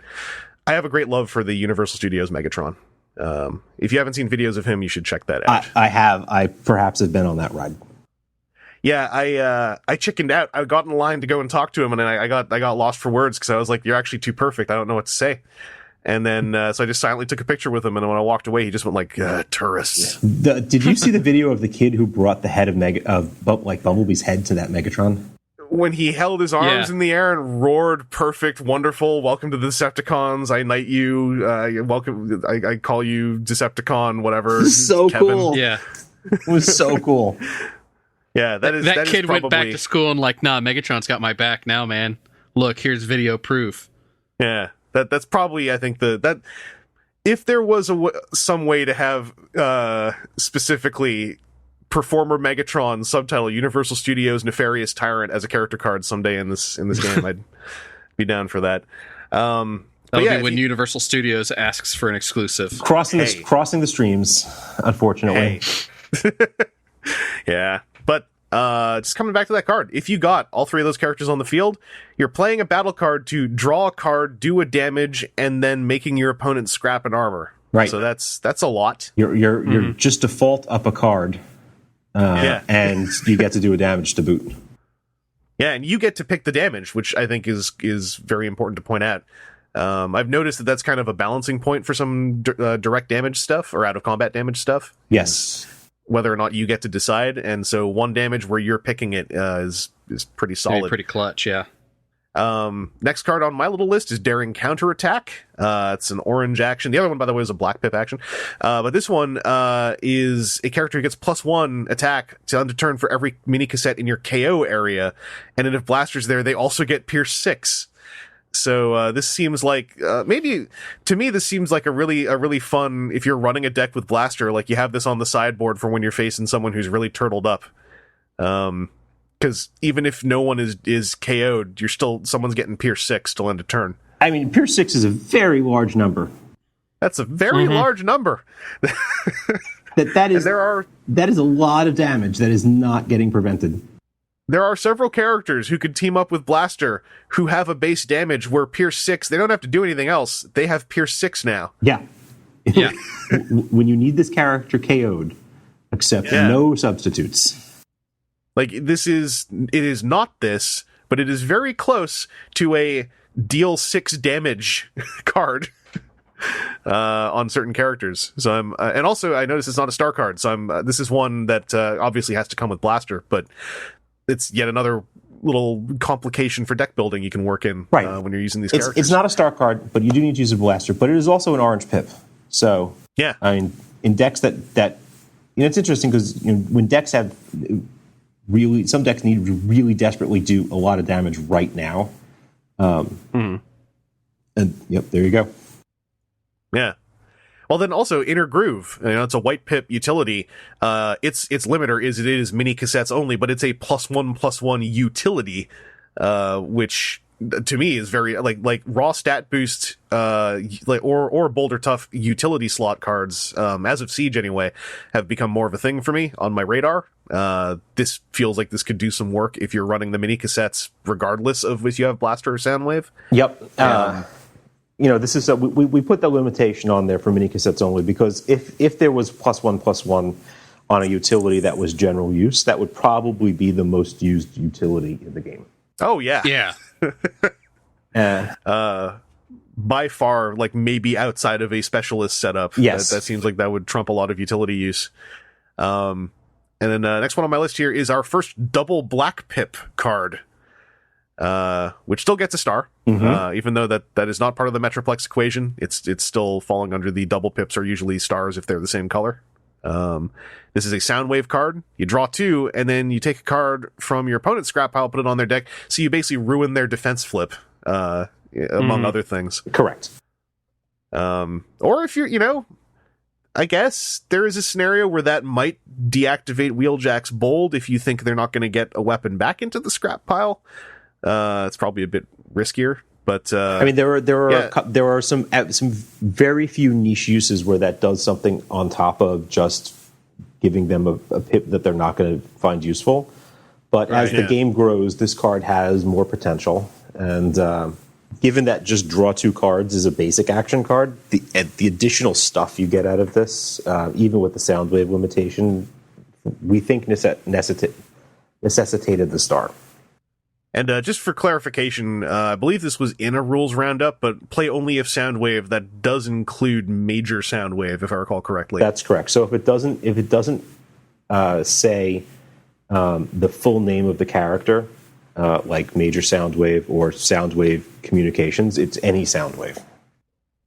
I have a great love for the Universal Studios Megatron. If you haven't seen videos of him, you should check that out. I have. I perhaps have been on that ride. Yeah, I chickened out. I got in line to go and talk to him, and then I got lost for words because I was like, "You're actually too perfect. I don't know what to say." And then so I just silently took a picture with him, and when I walked away, he just went like, "Tourists." Did you see the video of the kid who brought the head of Bumblebee's head to that Megatron? When he held his arms in the air and roared, "Perfect, wonderful, welcome to the Decepticons, I knight you, welcome, I call you Decepticon, whatever." So Kevin. Cool. Yeah. It was so cool. Yeah, that kid is went back to school and like, nah, Megatron's got my back now, man. Look, here's video proof. Yeah, that's probably, I think, that if there was some way to have specifically Performer Megatron subtitle Universal Studios Nefarious Tyrant as a character card someday in this game, I'd be down for that. That'll be when Universal Studios asks for an exclusive. Crossing the streams, unfortunately. Hey. Yeah, but just coming back to that card, if you got all 3 of those characters on the field, you're playing a battle card to draw a card, do a damage, and then making your opponent scrap an armor. Right. So that's a lot. You're just default up a card. And you get to do a damage to boot. Yeah, and you get to pick the damage, which I think is very important to point out. I've noticed that that's kind of a balancing point for some direct damage stuff or out of combat damage stuff. Yes. Whether or not you get to decide, and so 1 damage where you're picking it is pretty solid. Pretty clutch, yeah. Next card on my little list is Daring Counterattack. It's an orange action. The other one, by the way, is a black pip action. But this one is a character who gets +1 attack to end of turn for every mini cassette in your KO area, and then if Blaster's there, they also get Pierce 6. So this seems like maybe to me this seems like a really fun, if you're running a deck with Blaster, like you have this on the sideboard for when you're facing someone who's really turtled up. Because even if no one is KO'd, someone's getting Pierce 6 to end a turn. I mean, Pierce 6 is a very large number. That's a very large number. That is a lot of damage that is not getting prevented. There are several characters who could team up with Blaster who have a base damage where Pierce 6, they don't have to do anything else. They have Pierce 6 now. Yeah. Yeah. When you need this character KO'd, accept no substitutes. Like, it is not this, but it is very close to a deal 6 damage card on certain characters. So and also I notice it's not a star card. So this is one that obviously has to come with Blaster, but it's yet another little complication for deck building you can work in when you're using these characters. It's not a star card, but you do need to use a Blaster, but it is also an orange pip. So, yeah. I mean, in decks that it's interesting because when decks have some decks need to really desperately do a lot of damage right now. And yep, there you go. Yeah. Well, then also Inner Groove. It's a white pip utility. Its limiter is it is mini cassettes only, but it's a +1/+1 utility, which to me is very like raw stat boost, or Boulder Tough utility slot cards. As of Siege anyway, have become more of a thing for me on my radar. This feels like this could do some work if you're running the mini cassettes, regardless of if you have Blaster or Soundwave. Yep. This is we put the limitation on there for mini cassettes only because if there was +1/+1 on a utility that was general use, that would probably be the most used utility in the game. Oh yeah, yeah. By far, like maybe outside of a specialist setup. Yes, that seems like that would trump a lot of utility use. And then next one on my list here is our first double black pip card. Which still gets a star, even though that is not part of the Metroplex equation. It's still falling under the double pips are usually stars if they're the same color. This is a Soundwave card. You draw 2, and then you take a card from your opponent's scrap pile, put it on their deck, so you basically ruin their defense flip, among other things. Correct. Or if you're, I guess there is a scenario where that might deactivate Wheeljack's Bold if you think they're not going to get a weapon back into the scrap pile. It's probably a bit riskier, but I mean, there are some very few niche uses where that does something on top of just giving them a pip that they're not going to find useful. But as the game grows, this card has more potential, and given that just draw 2 cards is a basic action card, the additional stuff you get out of this, even with the Soundwave limitation, we think necessitated the star. And just for clarification, I believe this was in a rules roundup, but play only if Soundwave, that does include major Soundwave, if I recall correctly. That's correct. So if it doesn't say the full name of the character, like major Soundwave or Soundwave communications, it's any Soundwave.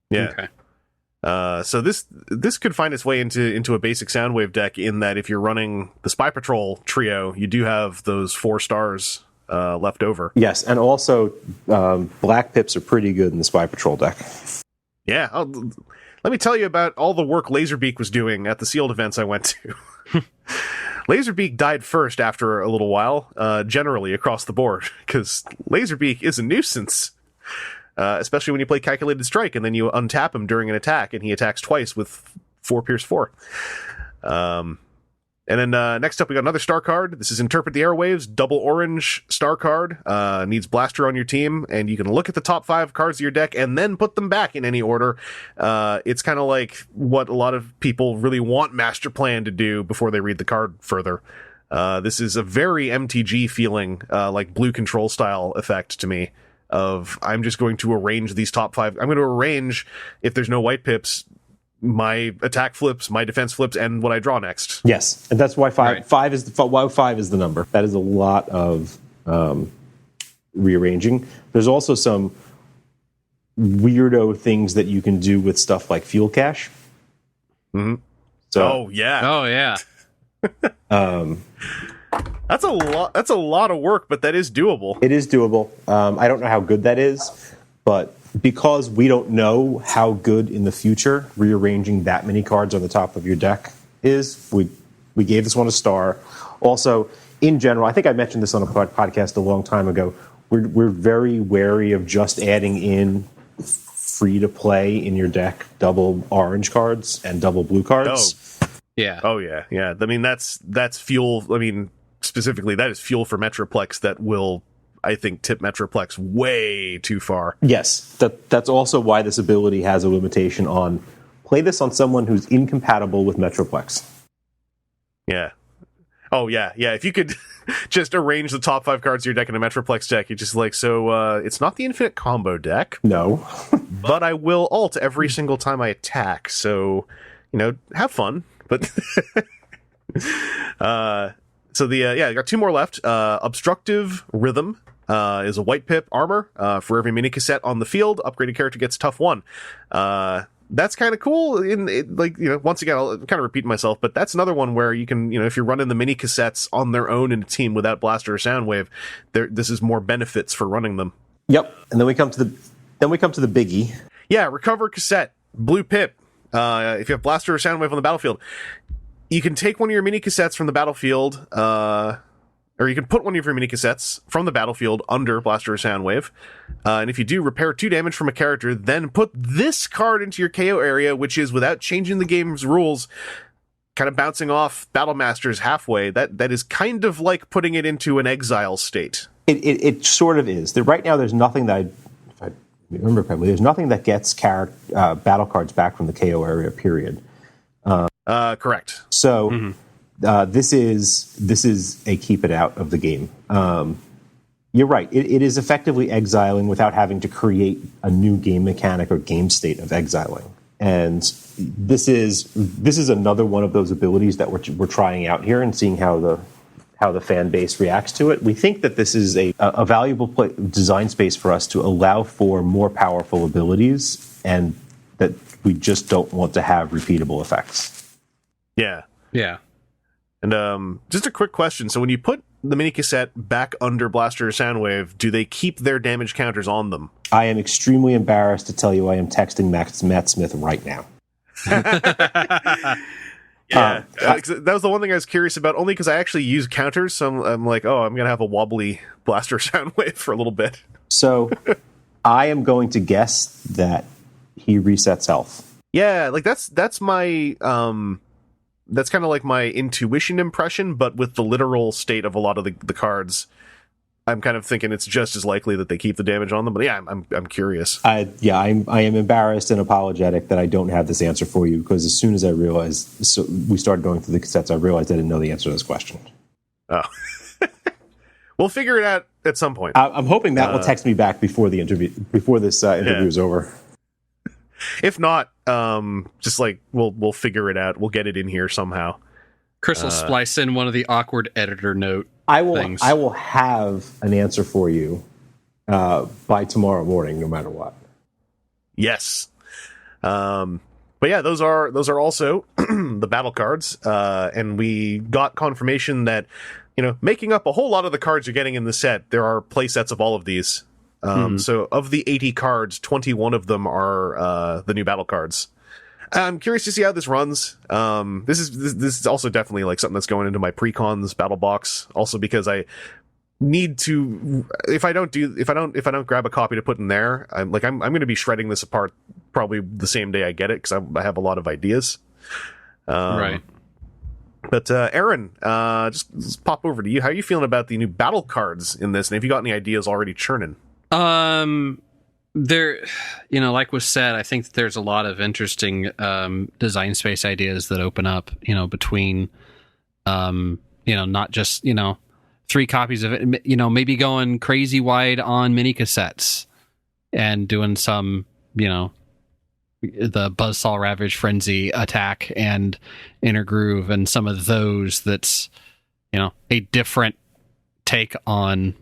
Yeah. Okay. So this could find its way into a basic Soundwave deck in that if you're running the Spy Patrol trio, you do have those 4 stars left over. Yes, and also black pips are pretty good in the Spy Patrol deck. Yeah, let me tell you about all the work Laserbeak was doing at the sealed events I went to. Laserbeak died first after a little while, generally across the board, because Laserbeak is a nuisance. Especially when you play Calculated Strike and then you untap him during an attack and he attacks twice with 4 Pierce 4. And then next up, we got another star card. This is Interpret the Airwaves, double orange star card. Needs Blaster on your team, and you can look at the top 5 cards of your deck and then put them back in any order. It's kind of like what a lot of people really want Master Plan to do before they read the card further. This is a very MTG feeling, like blue control style effect to me. of I'm just going to arrange these top 5. I'm going to arrange, if there's no white pips, my attack flips, my defense flips, and what I draw next. Yes, and that's why Right. five is the number. That is a lot of rearranging. There's also some weirdo things that you can do with stuff like fuel cache. Mm-hmm. So, Oh yeah, Oh yeah. that's a lot. That's a lot of work, but that is doable. it is doable. I don't know how good that is, but because we don't know how good in the future rearranging that many cards on the top of your deck is, we gave this one a star. Also, in general, I think I mentioned this on a podcast a long time ago. We're very wary of just adding in free to play in your deck double orange cards and double blue cards. Yeah. Oh yeah, yeah. I mean, that's fuel. I mean, specifically, that is fuel for Metroplex that will, I think, tip Metroplex way too far. Yes, that's also why this ability has a limitation on play this on someone who's incompatible with Metroplex. Yeah. Oh yeah, yeah. If you could just arrange the top 5 cards of your deck in a Metroplex deck, you're just like, so it's not the infinite combo deck, No. but I will alt every single time I attack. So, have fun. But so I got 2 more left. Obstructive Rhythm is a white pip armor. For every mini cassette on the field, upgraded character gets tough 1. That's kind of cool. Once again, I'll kind of repeat myself, but that's another one where you can, if you're running the mini cassettes on their own in a team without Blaster or Soundwave, this is more benefits for running them. Yep. And then we come to the biggie. Yeah, recover cassette, blue pip. If you have Blaster or Soundwave on the battlefield, you can take one of your mini cassettes from the battlefield, or you can put one of your mini cassettes from the battlefield under Blaster or Soundwave. And if you do, repair 2 damage from a character, then put this card into your KO area, which is, without changing the game's rules, kind of bouncing off Battle Masters halfway. That is kind of like putting it into an exile state. It sort of is. Right now, there's nothing that if I remember correctly, there's nothing that gets battle cards back from the KO area, period. Correct. So this is a keep it out of the game. You're right. It is effectively exiling without having to create a new game mechanic or game state of exiling. And this is another one of those abilities that we're trying out here and seeing how the fan base reacts to it. We think that this is a valuable design space for us to allow for more powerful abilities, and that we just don't want to have repeatable effects. Yeah. Yeah. And just a quick question. So when you put the mini cassette back under Blaster or Soundwave, do they keep their damage counters on them? I am extremely embarrassed to tell you I am texting Matt Smith right now. Yeah, that was the one thing I was curious about, only because I actually use counters, so I'm like, I'm going to have a wobbly Blaster Soundwave for a little bit. So I am going to guess that he resets health. Yeah, like that's my that's kind of like my intuition impression, but with the literal state of a lot of the cards, I'm kind of thinking it's just as likely that they keep the damage on them. But yeah, I'm curious. I am embarrassed and apologetic that I don't have this answer for you, because as soon as I realized, we started going through the cassettes, I realized I didn't know the answer to this question. Oh, we'll figure it out at some point. I'm hoping Matt will text me back before the interview, before this interview is over. If not, just like we'll figure it out. We'll get it in here somehow. Chris will splice in one of the awkward editor note. I will things. I will have an answer for you by tomorrow morning, no matter what. Yes. But yeah, those are also the battle cards. And we got confirmation that, making up a whole lot of the cards you're getting in the set, there are play sets of all of these. So of the 80 cards, 21 of them are the new battle cards. I'm curious to see how this runs. This is also definitely like something that's going into my precons battle box. Also because I need to, if I don't grab a copy to put in there, I'm going to be shredding this apart probably the same day I get it, because I have a lot of ideas. Right. But Aaron, just let's pop over to you. How are you feeling about the new battle cards in this? And have you got any ideas already churning? There, like was said, I think that there's a lot of interesting design space ideas that open up, between, not just, 3 copies of it, maybe going crazy wide on mini cassettes and doing some, the Buzzsaw Ravage Frenzy attack and Inner Groove and some of those that's, a different take on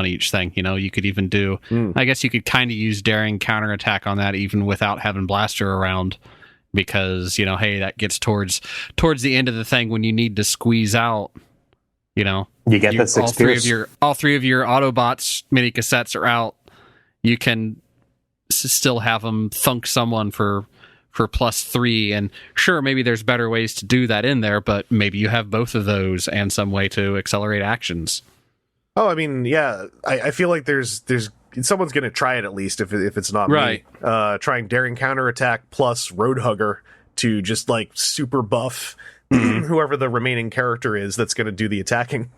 each thing. You could even do, I guess you could kind of use Daring Counterattack on that even without having Blaster around, because, hey, that gets towards the end of the thing when you need to squeeze out, you get the 6 Pierce. All three of your Autobots mini cassettes are out. You can still have them thunk someone for +3, and sure, maybe there's better ways to do that in there, but maybe you have both of those and some way to accelerate actions. Oh, I mean, yeah, I feel like there's someone's going to try it, at least if it's not right. me. Trying Daring Counterattack plus Roadhugger to just like super buff whoever the remaining character is that's going to do the attacking.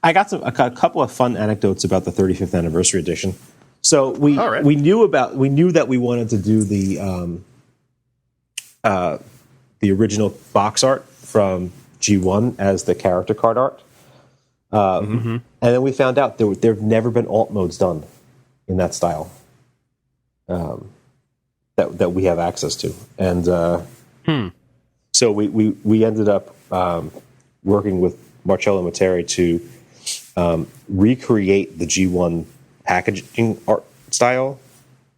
I got a couple of fun anecdotes about the 35th anniversary edition. So we knew that we wanted to do the original box art from G1 as the character card art. And then we found out there have never been alt modes done in that style that we have access to. And so we ended up working with Marcello Materi to recreate the G1 packaging art style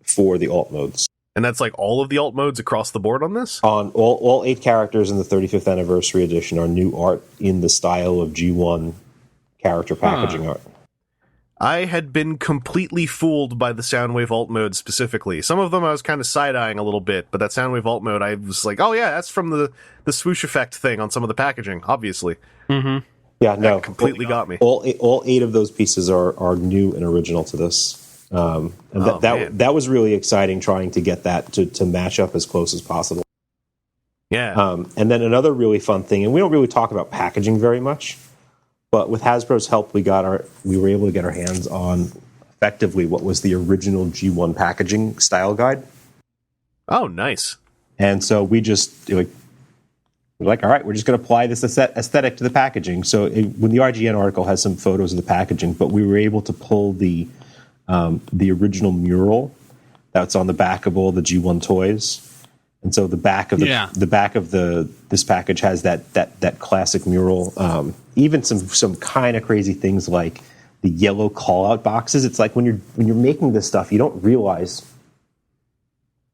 for the alt modes. And that's like all of the alt modes across the board on this? On all 8 characters in the 35th anniversary edition are new art in the style of G1 character packaging art. I had been completely fooled by the Soundwave alt mode specifically. Some of them I was kind of side-eyeing a little bit, but that Soundwave alt mode, I was like, oh yeah, that's from the swoosh effect thing on some of the packaging, obviously. Mm-hmm. Yeah, no. That completely got me. All 8 of those pieces are new and original to this. And that was really exciting, trying to get that to match up as close as possible. Yeah. And then another really fun thing, and we don't really talk about packaging very much, but with Hasbro's help, we were able to get our hands on effectively what was the original G1 packaging style guide. Oh, nice. And so we just we're like, all right, we're just going to apply this aesthetic to the packaging. So when the IGN article has some photos of the packaging, but we were able to pull the original mural that's on the back of all the G1 toys. And so the back of this package has that classic mural. Even some kind of crazy things like the yellow call-out boxes. It's like when you're making this stuff, you don't realize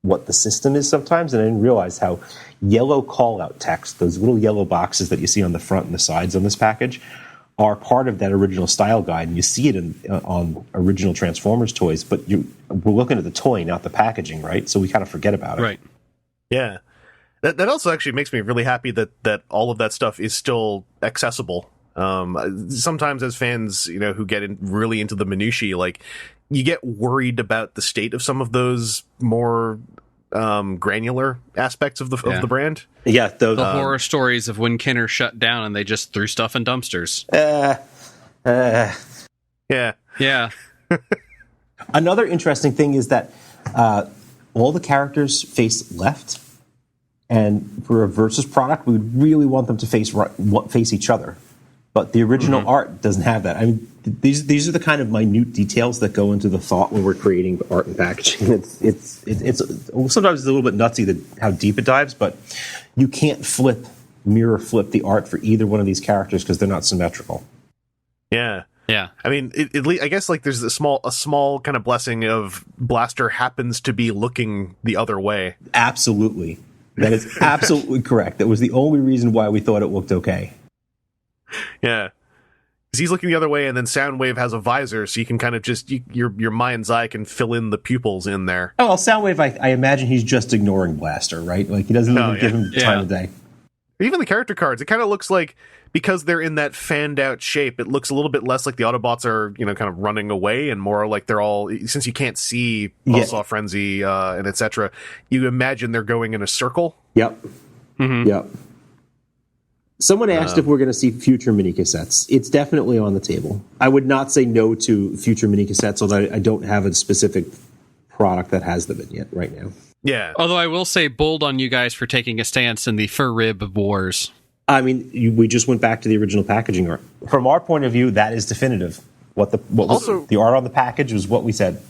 what the system is sometimes, and I didn't realize how yellow call-out text, those little yellow boxes that you see on the front and the sides on this package, are part of that original style guide, and you see it on original Transformers toys, but we're looking at the toy, not the packaging, right? So we kind of forget about it. Right. Yeah. That also actually makes me really happy that all of that stuff is still accessible. Sometimes as fans, who get really into the minutiae, like, you get worried about the state of some of those more granular aspects of the brand. Yeah, the horror stories of when Kenner shut down and they just threw stuff in dumpsters. Yeah. Another interesting thing is that all the characters face left, and for a versus product, we would really want them to face each other. But the original art doesn't have that. I mean, these are the kind of minute details that go into the thought when we're creating art and packaging. It's sometimes it's a little bit nutsy how deep it dives, but you can't mirror flip the art for either one of these characters because they're not symmetrical. Yeah. Yeah. I mean, I guess like there's a small kind of blessing of Blaster happens to be looking the other way. Absolutely. That is absolutely correct. That was the only reason why we thought it looked okay. Yeah. Because he's looking the other way, and then Soundwave has a visor, so you can kind of just, your mind's eye can fill in the pupils in there. Oh, well, Soundwave, I imagine he's just ignoring Blaster, right? Like, he doesn't even give him time of day. Even the character cards, it kind of looks like, because they're in that fanned out shape, it looks a little bit less like the Autobots are, kind of running away, and more like they're all, since you can't see Buzzsaw Frenzy and etc., you imagine they're going in a circle. Yep. Mm-hmm. Yep. Someone asked if we're going to see future mini-cassettes. It's definitely on the table. I would not say no to future mini-cassettes, although I don't have a specific product that has them in yet right now. Yeah. Although I will say bold on you guys for taking a stance in the fur rib wars. I mean, we just went back to the original packaging art. From our point of view, that is definitive. What Also, was the art on the package was what we said.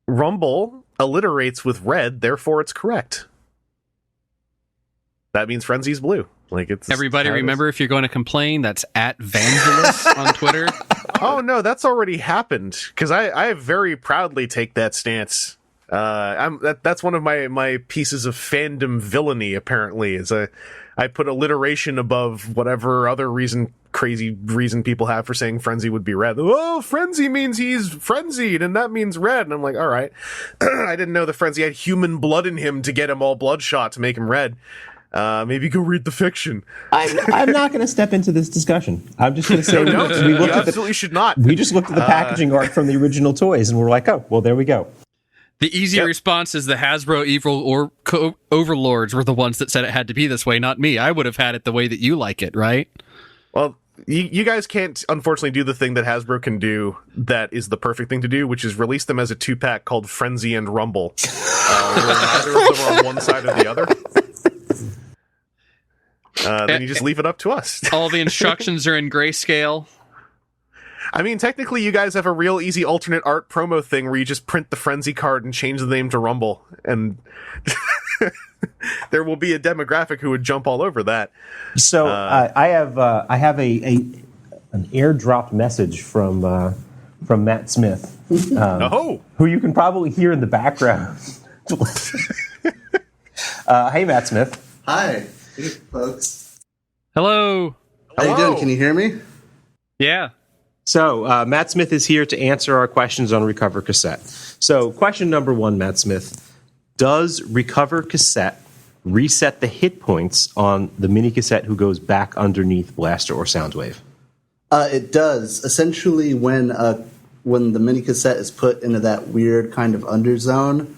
Rumble alliterates with red, therefore it's correct. That means Frenzy's blue. Like it's Everybody remember, if you're going to complain, that's at Vangelis on Twitter. Oh no, that's already happened because I very proudly take that stance. That's one of my pieces of fandom villainy. Apparently, is I put alliteration above whatever other crazy reason people have for saying Frenzy would be red. Oh, Frenzy means he's frenzied, and that means red. And I'm like, all right, I didn't know the Frenzy had human blood in him to get him all bloodshot to make him red. Maybe go read the fiction. I'm not going to step into this discussion. I'm just going to say you absolutely should not. We just looked at the packaging art from the original toys, and we're like, oh, well, there we go. The easy response is the Hasbro evil overlords were the ones that said it had to be this way, not me. I would have had it the way that you like it, right? Well, you guys can't, unfortunately, do the thing that Hasbro can do that is the perfect thing to do, which is release them as a 2-pack called Frenzy and Rumble, where neither of them are on one side or the other. Then you just leave it up to us. All the instructions are in grayscale. I mean, technically, you guys have a real easy alternate art promo thing where you just print the Frenzy card and change the name to Rumble, and there will be a demographic who would jump all over that. So I have an airdropped message from Matt Smith, who you can probably hear in the background. Hey, Matt Smith. Hi, folks. Hello. How you doing? Can you hear me? Yeah. So Matt Smith is here to answer our questions on Recover Cassette. So question number 1, Matt Smith. Does Recover Cassette reset the hit points on the mini-cassette who goes back underneath Blaster or Soundwave? It does. Essentially, when the mini-cassette is put into that weird kind of underzone,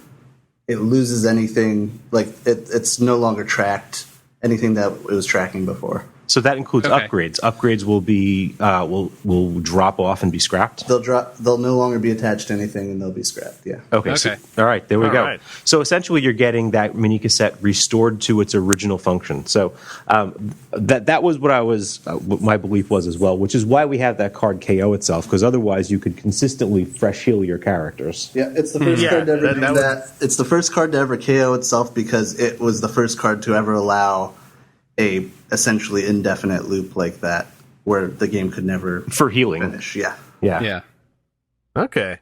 it loses anything. Like, it's no longer tracked anything that it was tracking before. So that includes upgrades. Upgrades will be will drop off and be scrapped. They'll no longer be attached to anything, and they'll be scrapped. Yeah. Okay. So, all right. There we go. Right. So essentially, you're getting that mini cassette restored to its original function. So that was what my belief was as well, which is why we have that card KO itself, because otherwise you could consistently fresh heal your characters. Yeah, it's the first card to ever do that. It's the first card to ever KO itself because it was the first card to ever allow a essentially indefinite loop like that where the game could never for healing finish. Yeah. Okay.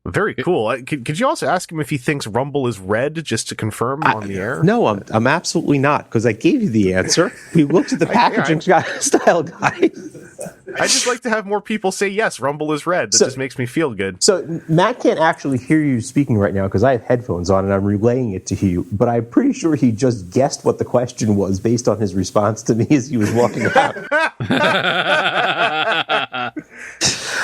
Very cool. Could you also ask him if he thinks Rumble is red, just to confirm on the air? No, I'm absolutely not, because I gave you the answer. We looked at the packaging style guide. I just like to have more people say yes, Rumble is red. That just makes me feel good. So Matt can't actually hear you speaking right now because I have headphones on and I'm relaying it to you, but I'm pretty sure he just guessed what the question was based on his response to me as he was walking out.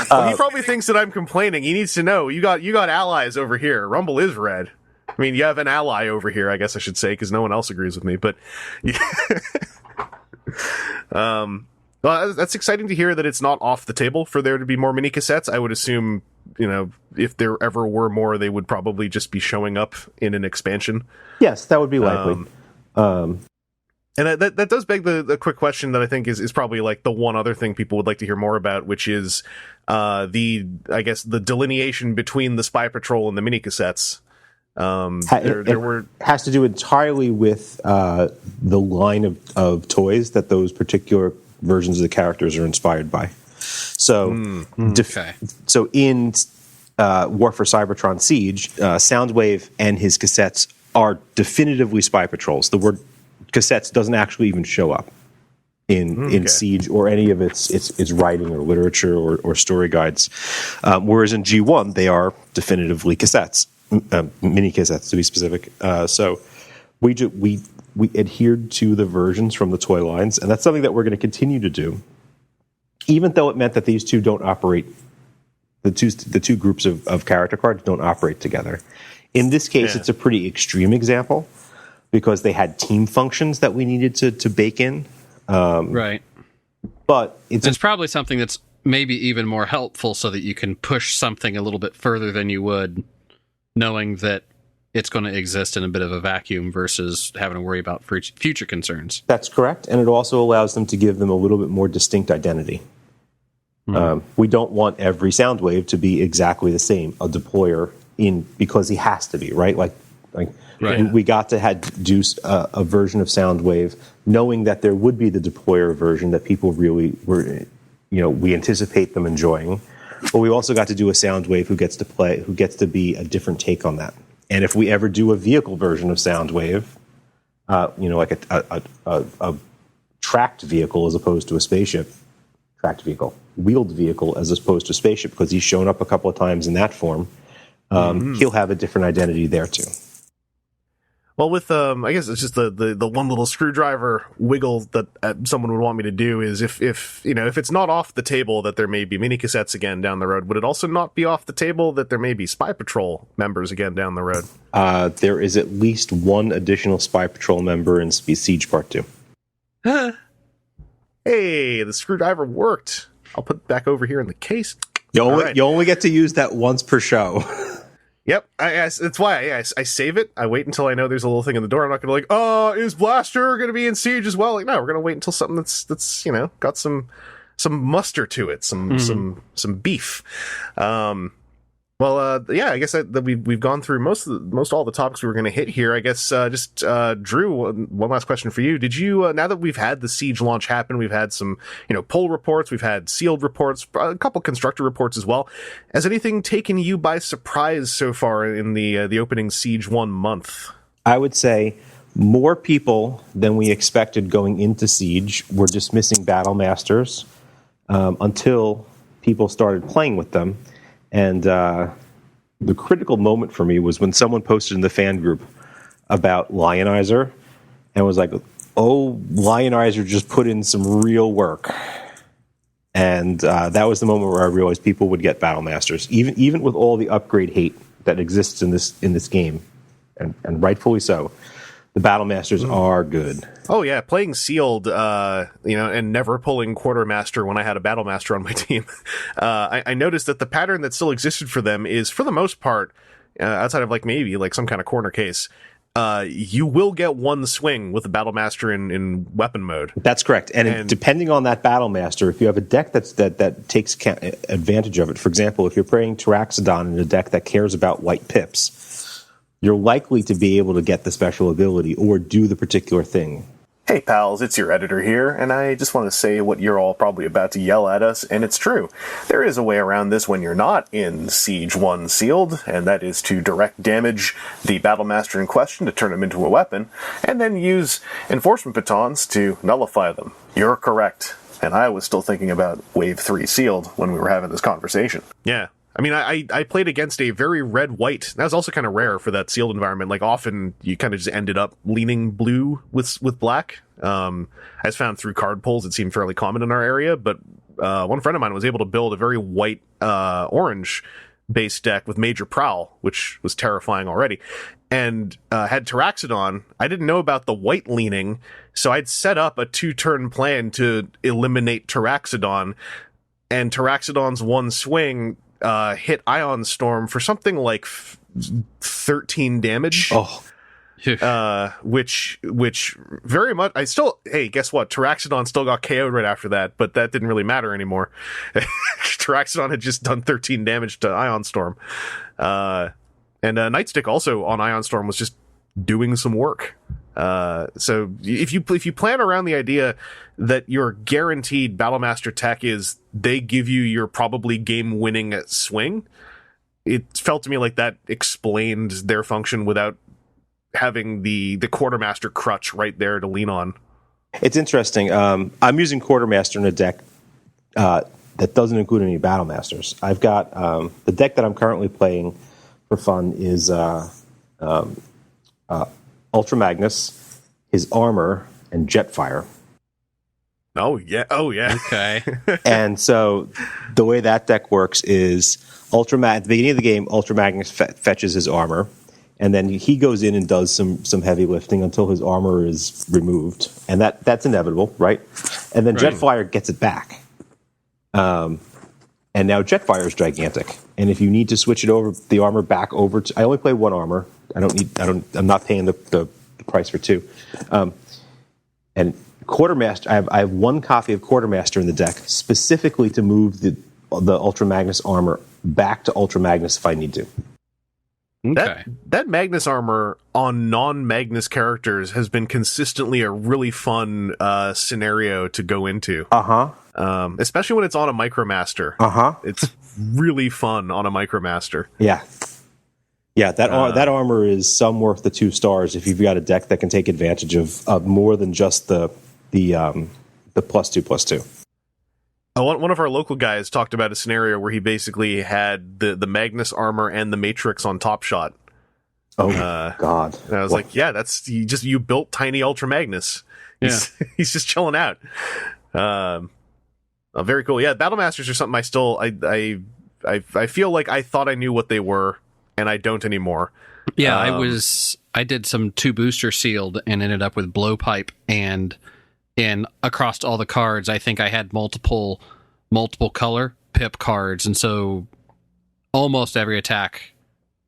Well, he probably thinks that I'm complaining. He needs to know you got allies over here. Rumble is red. I mean, you have an ally over here, I guess I should say, because no one else agrees with me. But well, that's exciting to hear that it's not off the table for there to be more mini cassettes. I would assume, if there ever were more, they would probably just be showing up in an expansion. Yes, that would be likely. And that does beg the quick question that I think is probably like the one other thing people would like to hear more about, which is the delineation between the Spy Patrol and the mini cassettes. It has to do entirely with the line of toys that those particular versions of the characters are inspired by. So, so in War for Cybertron Siege, Soundwave and his cassettes are definitively Spy Patrols. The word cassettes doesn't actually even show up in Siege or any of its writing or literature or story guides. Whereas in G1, they are definitively cassettes, mini cassettes to be specific. So we adhered to the versions from the toy lines, and that's something that we're going to continue to do, even though it meant that these two don't operate. The two groups of character cards don't operate together. In this case, it's a pretty extreme example, because they had team functions that we needed to bake in. Right. But it's probably something that's maybe even more helpful so that you can push something a little bit further than you would, knowing that it's going to exist in a bit of a vacuum versus having to worry about future concerns. That's correct, and it also allows them to give them a little bit more distinct identity. We don't want every Soundwave to be exactly the same, a deployer because he has to be, right? Like Right. we got to do a version of Soundwave knowing that there would be the deployer version that people really were, we anticipate them enjoying. But we also got to do a Soundwave who gets to be a different take on that. And if we ever do a vehicle version of Soundwave, like a tracked vehicle as opposed to a spaceship, wheeled vehicle as opposed to spaceship, because he's shown up a couple of times in that form, he'll have a different identity there too. Well, with I guess it's just the one little screwdriver wiggle that someone would want me to do is if it's not off the table that there may be mini cassettes again down the road, would it also not be off the table that there may be Spy Patrol members again down the road? There is at least one additional Spy Patrol member in Siege Part 2. Hey, the screwdriver worked. I'll put it back over here in the case. You only get to use that once per show. Yep, that's why I save it. I wait until I know there's a little thing in the door. I'm not going to is Blaster going to be in Siege as well? Like, no, we're going to wait until something that's got some muster to it, some beef. I guess that we've gone through most all the topics we were going to hit here. I guess Drew, one last question for you. Did you now that we've had the Siege launch happen, we've had some poll reports, we've had sealed reports, a couple constructor reports as well. Has anything taken you by surprise so far in the opening Siege 1 month? I would say more people than we expected going into Siege were dismissing Battle Masters until people started playing with them. And the critical moment for me was when someone posted in the fan group about Lionizer and was like, oh, Lionizer just put in some real work. And that was the moment where I realized people would get Battle Masters, even with all the upgrade hate that exists in this game, and rightfully so. The Battle Masters are good. Oh yeah, playing sealed, and never pulling Quartermaster when I had a Battle Master on my team. I noticed that the pattern that still existed for them is, for the most part, outside of maybe some kind of corner case, you will get one swing with the Battle Master in weapon mode. That's correct. And depending on that Battle Master, if you have a deck that takes advantage of it, for example, if you're playing Tyraxodon in a deck that cares about white pips, you're likely to be able to get the special ability or do the particular thing. Hey pals, it's your editor here, and I just want to say what you're all probably about to yell at us, and it's true. There is a way around this when you're not in Siege 1 sealed, and that is to direct damage the Battle Master in question to turn him into a weapon, and then use Enforcement Batons to nullify them. You're correct, and I was still thinking about Wave 3 sealed when we were having this conversation. Yeah. I mean, I played against a very red-white. That was also kind of rare for that sealed environment. Often you kind of just ended up leaning blue with black. As found through card pulls, it seemed fairly common in our area. But one friend of mine was able to build a very white orange base deck with Major Prowl, which was terrifying already, and had Tyraxodon. I didn't know about the white leaning, so I'd set up a 2-turn plan to eliminate Tyraxodon, and Tyraxodon's one swing hit Ion Storm for something like 13 damage. Oh. Which very much, guess what? Tyraxodon still got KO'd right after that, but that didn't really matter anymore. Tyraxodon had just done 13 damage to Ion Storm. And Nightstick also on Ion Storm was just doing some work. So if you plan around the idea that your guaranteed Battlemaster tech is they give you your probably game-winning swing, it felt to me like that explained their function without having the Quartermaster crutch right there to lean on. It's interesting. I'm using Quartermaster in a deck that doesn't include any Battlemasters. I've got the deck that I'm currently playing for fun is Ultra Magnus, his armor, and Jetfire. Oh yeah. Okay. And so the way that deck works is at the beginning of the game, Ultra Magnus fetches his armor, and then he goes in and does some heavy lifting until his armor is removed, and that's inevitable, right? And then Jetfire gets it back. And now Jetfire is gigantic, And if you need to switch it over, the armor back over to, I only play one armor. I'm not paying the price for two. And Quartermaster, I have one copy of Quartermaster in the deck specifically to move the Ultra Magnus armor back to Ultra Magnus if I need to. Okay. That Magnus armor on non-Magnus characters has been consistently a really fun scenario to go into. Especially when it's on a Micromaster. It's really fun on a Micromaster. Yeah. Yeah, that armor is some worth the 2 stars if you've got a deck that can take advantage of more than just the +2/+2. One of our local guys talked about a scenario where he basically had the Magnus armor and the Matrix on Top Shot. Oh God! And I was like, yeah, that's you built tiny Ultra Magnus. He's just chilling out. Very cool. Yeah, Battle Masters are something I feel like I thought I knew what they were, and I don't anymore. Yeah, I did some 2 booster sealed and ended up with blowpipe, and across all the cards, I think I had multiple color pip cards, and so almost every attack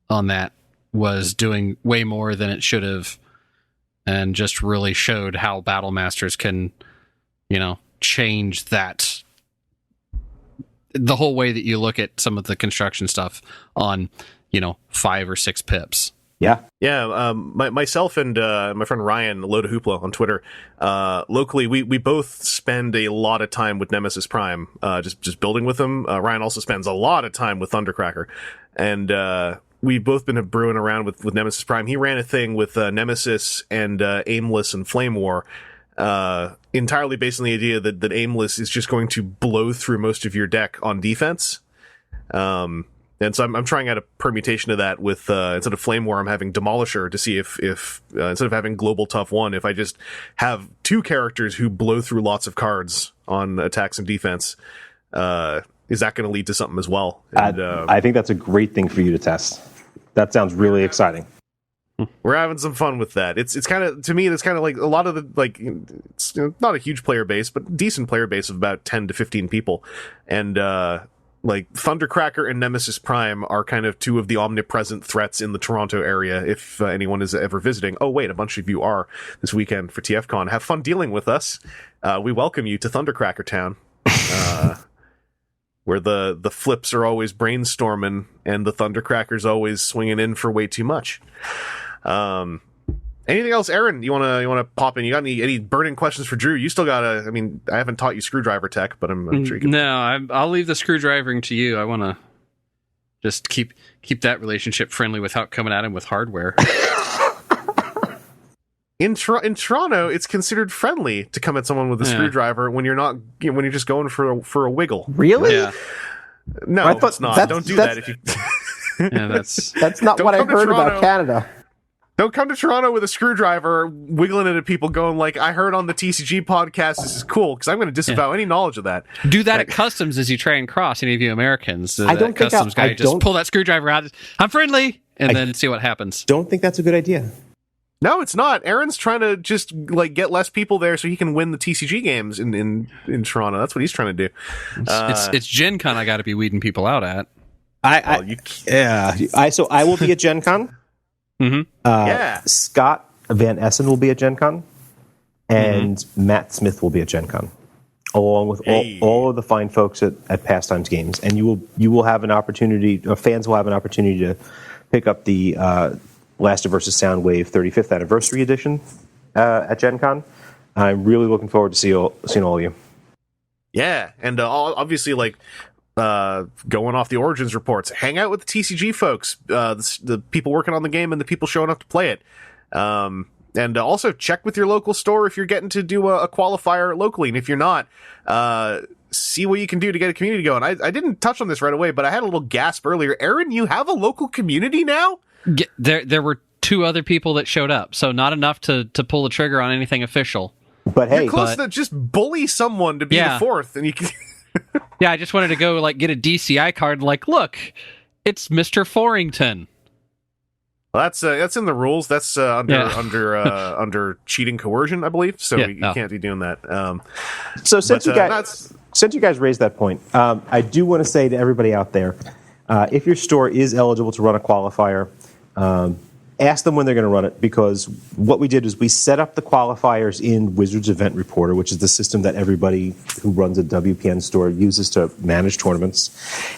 on that was doing way more than it should have, and just really showed how Battle Masters can, change that, the whole way that you look at some of the construction stuff on, 5 or 6 pips. Yeah. Myself and my friend Ryan, Load of Hoopla on Twitter, locally, we both spend a lot of time with Nemesis Prime, just building with him. Ryan also spends a lot of time with Thundercracker, and we've both been brewing around with Nemesis Prime. He ran a thing with Nemesis and Aimless and Flame War, entirely based on the idea that Aimless is just going to blow through most of your deck on defense. And so I'm trying out a permutation of that with, instead of Flame War, I'm having Demolisher to see if instead of having Global Tough 1, if I just have 2 characters who blow through lots of cards on attacks and defense, is that going to lead to something as well? And, I think that's a great thing for you to test. That sounds really exciting. We're having some fun with that. It's kind of, to me, it's kind of like a lot of the, like, it's not a huge player base, but decent player base of about 10 to 15 people. And, like Thundercracker and Nemesis Prime are kind of 2 of the omnipresent threats in the Toronto area. If anyone is ever visiting, oh wait, a bunch of you are this weekend for TFCon. Have fun dealing with us. We welcome you to Thundercracker Town, where the flips are always brainstorming and the Thundercrackers always swinging in for way too much. Anything else, Aaron? You wanna pop in? You got any burning questions for Drew? You still got I haven't taught you screwdriver tech, but I'm sure you can. No, I'll leave the screwdrivering to you. I want to just keep that relationship friendly without coming at him with hardware. In Toronto, it's considered friendly to come at someone with a screwdriver when you're not when you're just going for a wiggle. Really? Yeah. No, it's not. Don't do that if you. Yeah, That's not what I heard about Canada. Don't come to Toronto with a screwdriver, wiggling it at people, going like, "I heard on the TCG podcast this is cool," because I'm going to disavow any knowledge of that. Do that at customs as you try and cross any of you Americans. I don't think customs guy just pull that screwdriver out. I'm friendly, and then see what happens. Don't think that's a good idea. No, it's not. Aaron's trying to just like get less people there so he can win the TCG games in Toronto. That's what he's trying to do. It's Gen Con I got to be weeding people out at. So I will be at Gen Con. Mm-hmm. Scott Van Essen will be at Gen Con, and Matt Smith will be at Gen Con, along with all of the fine folks at Pastimes Games. And you will have an opportunity, fans will have an opportunity to pick up the Blaster vs. Soundwave 35th Anniversary Edition at Gen Con. I'm really looking forward to seeing all of you. Yeah, and obviously, like, going off the Origins reports, hang out with the TCG folks, the people working on the game and the people showing up to play it. And also check with your local store if you're getting to do a qualifier locally. And if you're not, see what you can do to get a community going. I didn't touch on this right away, but I had a little gasp earlier. Aaron, you have a local community now? There were 2 other people that showed up, so not enough to pull the trigger on anything official. But hey, you're close to just bully someone to be the 4th, and you can... Yeah, I just wanted to go get a DCI card. Like, look, it's Mr. Forrington. Well, that's in the rules. That's under cheating coercion, I believe. So you can't be doing that. So since you guys raised that point, I do want to say to everybody out there, If your store is eligible to run a qualifier, ask them when they're going to run it, because what we did is we set up the qualifiers in Wizards Event Reporter, which is the system that everybody who runs a WPN store uses to manage tournaments.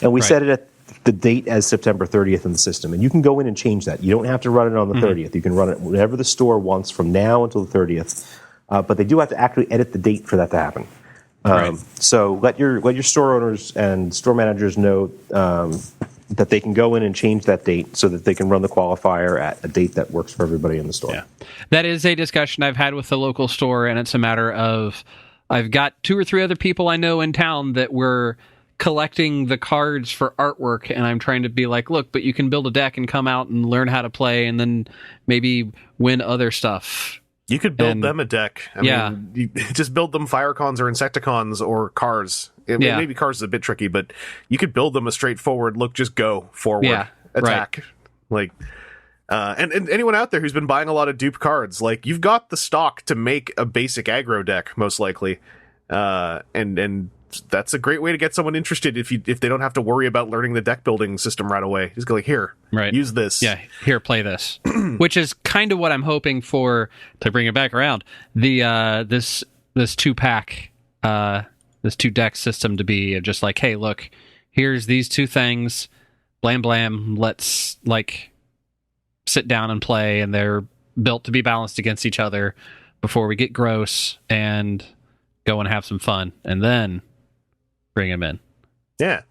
And we set it at the date as September 30th in the system. And you can go in and change that. You don't have to run it on the 30th. You can run it whenever the store wants from now until the 30th. But they do have to actually edit the date for that to happen. So let your store owners and store managers know that they can go in and change that date so that they can run the qualifier at a date that works for everybody in the store. Yeah. That is a discussion I've had with the local store, and it's a matter of I've got 2 or 3 other people I know in town that were collecting the cards for artwork, and I'm trying to be like, look, but you can build a deck and come out and learn how to play and then maybe win other stuff. You could build them a deck. I mean, you just build them Firecons or Insecticons or Cars. Maybe Cars is a bit tricky, but you could build them a straightforward, look, just go forward, attack. Like, and anyone out there who's been buying a lot of dupe cards, like, you've got the stock to make a basic aggro deck, most likely. And that's a great way to get someone interested if they don't have to worry about learning the deck building system right away. Just go like, here, use this. Yeah, here, play this. Which is kind of what I'm hoping for, to bring it back around, the this 2-pack, this 2-deck system to be just like, hey, look, here's these 2 things, blam blam, let's like sit down and play, and they're built to be balanced against each other before we get gross and go and have some fun, and then bring him in. Yeah.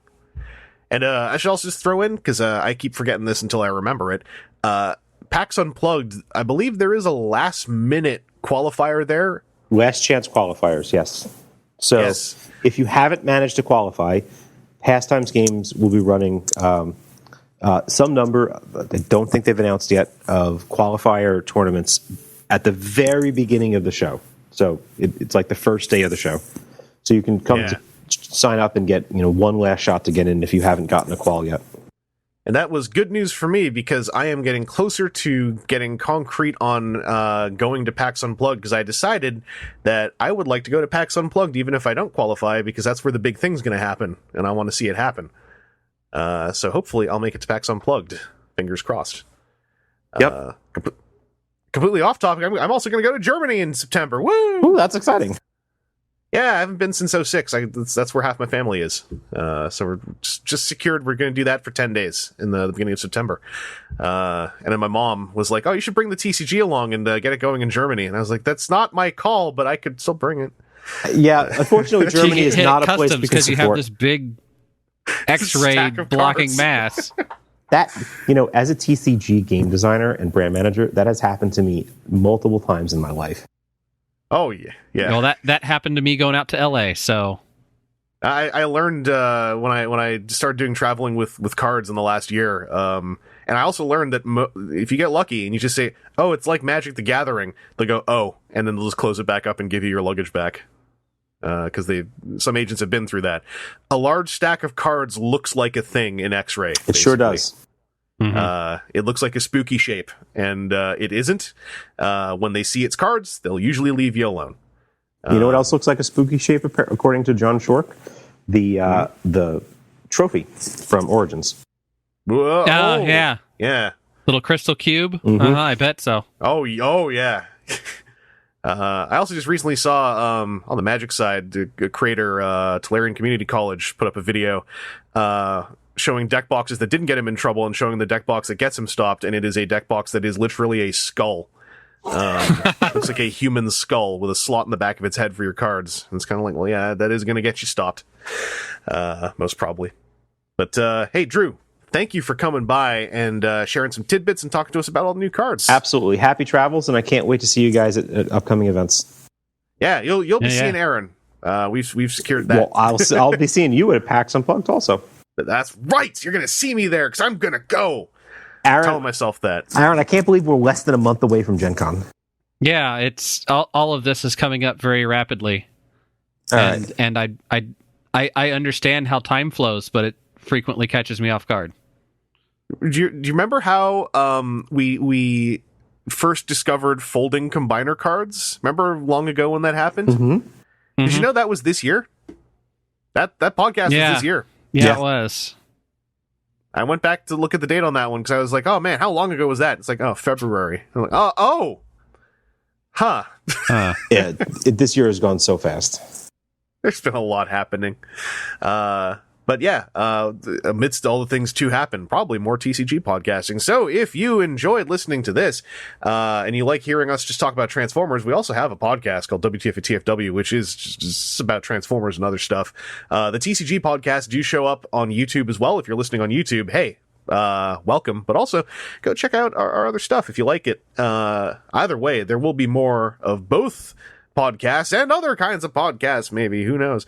And I should also just throw in, because I keep forgetting this until I remember it, PAX Unplugged, I believe there is a last-minute qualifier there. Last chance qualifiers, yes. So if you haven't managed to qualify, Pastimes Games will be running some number, I don't think they've announced yet, of qualifier tournaments at the very beginning of the show. So it's like the first day of the show. So you can come to sign up and get one last shot to get in if you haven't gotten a qual yet. And that was good news for me, because I am getting closer to getting concrete on going to PAX Unplugged, because I decided that I would like to go to PAX Unplugged even if I don't qualify, because that's where the big thing's going to happen, and I want to see it happen. So hopefully I'll make it to PAX Unplugged. Fingers crossed. Yep. Completely off topic. I'm also going to go to Germany in September. Woo! Ooh, that's exciting. Yeah, I haven't been since '06. That's where half my family is. So we're just secured. We're going to do that for 10 days in the beginning of September. And then my mom was like, "Oh, you should bring the TCG along and get it going in Germany." And I was like, "That's not my call, but I could still bring it." Yeah, unfortunately, Germany is not a place we can because you have support. this big X-ray blocking cards. mass. That, as a TCG game designer and brand manager, that has happened to me multiple times in my life. Oh yeah. Well, that happened to me going out to LA. So I learned when I started doing traveling with cards in the last year. And I also learned that if you get lucky and you just say, "Oh, it's like Magic the Gathering," they'll go, "Oh," and then they'll just close it back up and give you your luggage back. Because some agents have been through that. A large stack of cards looks like a thing in X-ray. It basically. sure does. It looks like a spooky shape, and it isn't. When they see its cards, they'll usually leave you alone. You know what else looks like a spooky shape, according to John Shork? The trophy from Origins. Whoa, yeah. Little crystal cube. I bet so. Oh yeah. I also just recently saw on the Magic side, the creator Tolarian Community College put up a video showing deck boxes that didn't get him in trouble and showing the deck box that gets him stopped, and it is a deck box that is literally a skull. Looks like a human skull with a slot in the back of its head for your cards. And it's kind of like, well, yeah, that is going to get you stopped, most probably. But hey, Drew, thank you for coming by and sharing some tidbits and talking to us about all the new cards. Absolutely. Happy travels, and I can't wait to see you guys at upcoming events. Yeah, you'll be seeing Aaron. We've secured that. Well, I'll be seeing you at PAX Unplugged also. That's right. You're going to see me there because I'm going to go. Aaron, Telling myself that. Aaron, I can't believe we're less than a month away from Gen Con. Yeah, it's all of this is coming up very rapidly. And I understand how time flows, but it frequently catches me off guard. Do you remember how we first discovered folding combiner cards? Remember long ago when that happened? Mm-hmm. Did you know that was this year? That podcast was this year. Yeah, it was. I went back to look at the date on that one because I was like, oh man, how long ago was that? It's like, oh, February. I'm like, oh, huh. Yeah, this year has gone so fast. There's been a lot happening. But yeah, amidst all the things to happen, probably more TCG podcasting. So if you enjoyed listening to this, and you like hearing us just talk about Transformers, we also have a podcast called WTF at TFW, which is just about Transformers and other stuff. The TCG podcasts do show up on YouTube as well. If you're listening on YouTube, hey, welcome. But also go check out our other stuff if you like it. Either way, there will be more of both podcasts and other kinds of podcasts, maybe, who knows,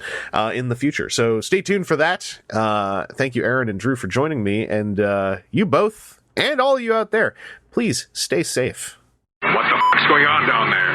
in the future. So stay tuned for that. Thank you, Aaron and Drew, for joining me, and you both and all of you out there, please stay safe. What the fuck's going on down there?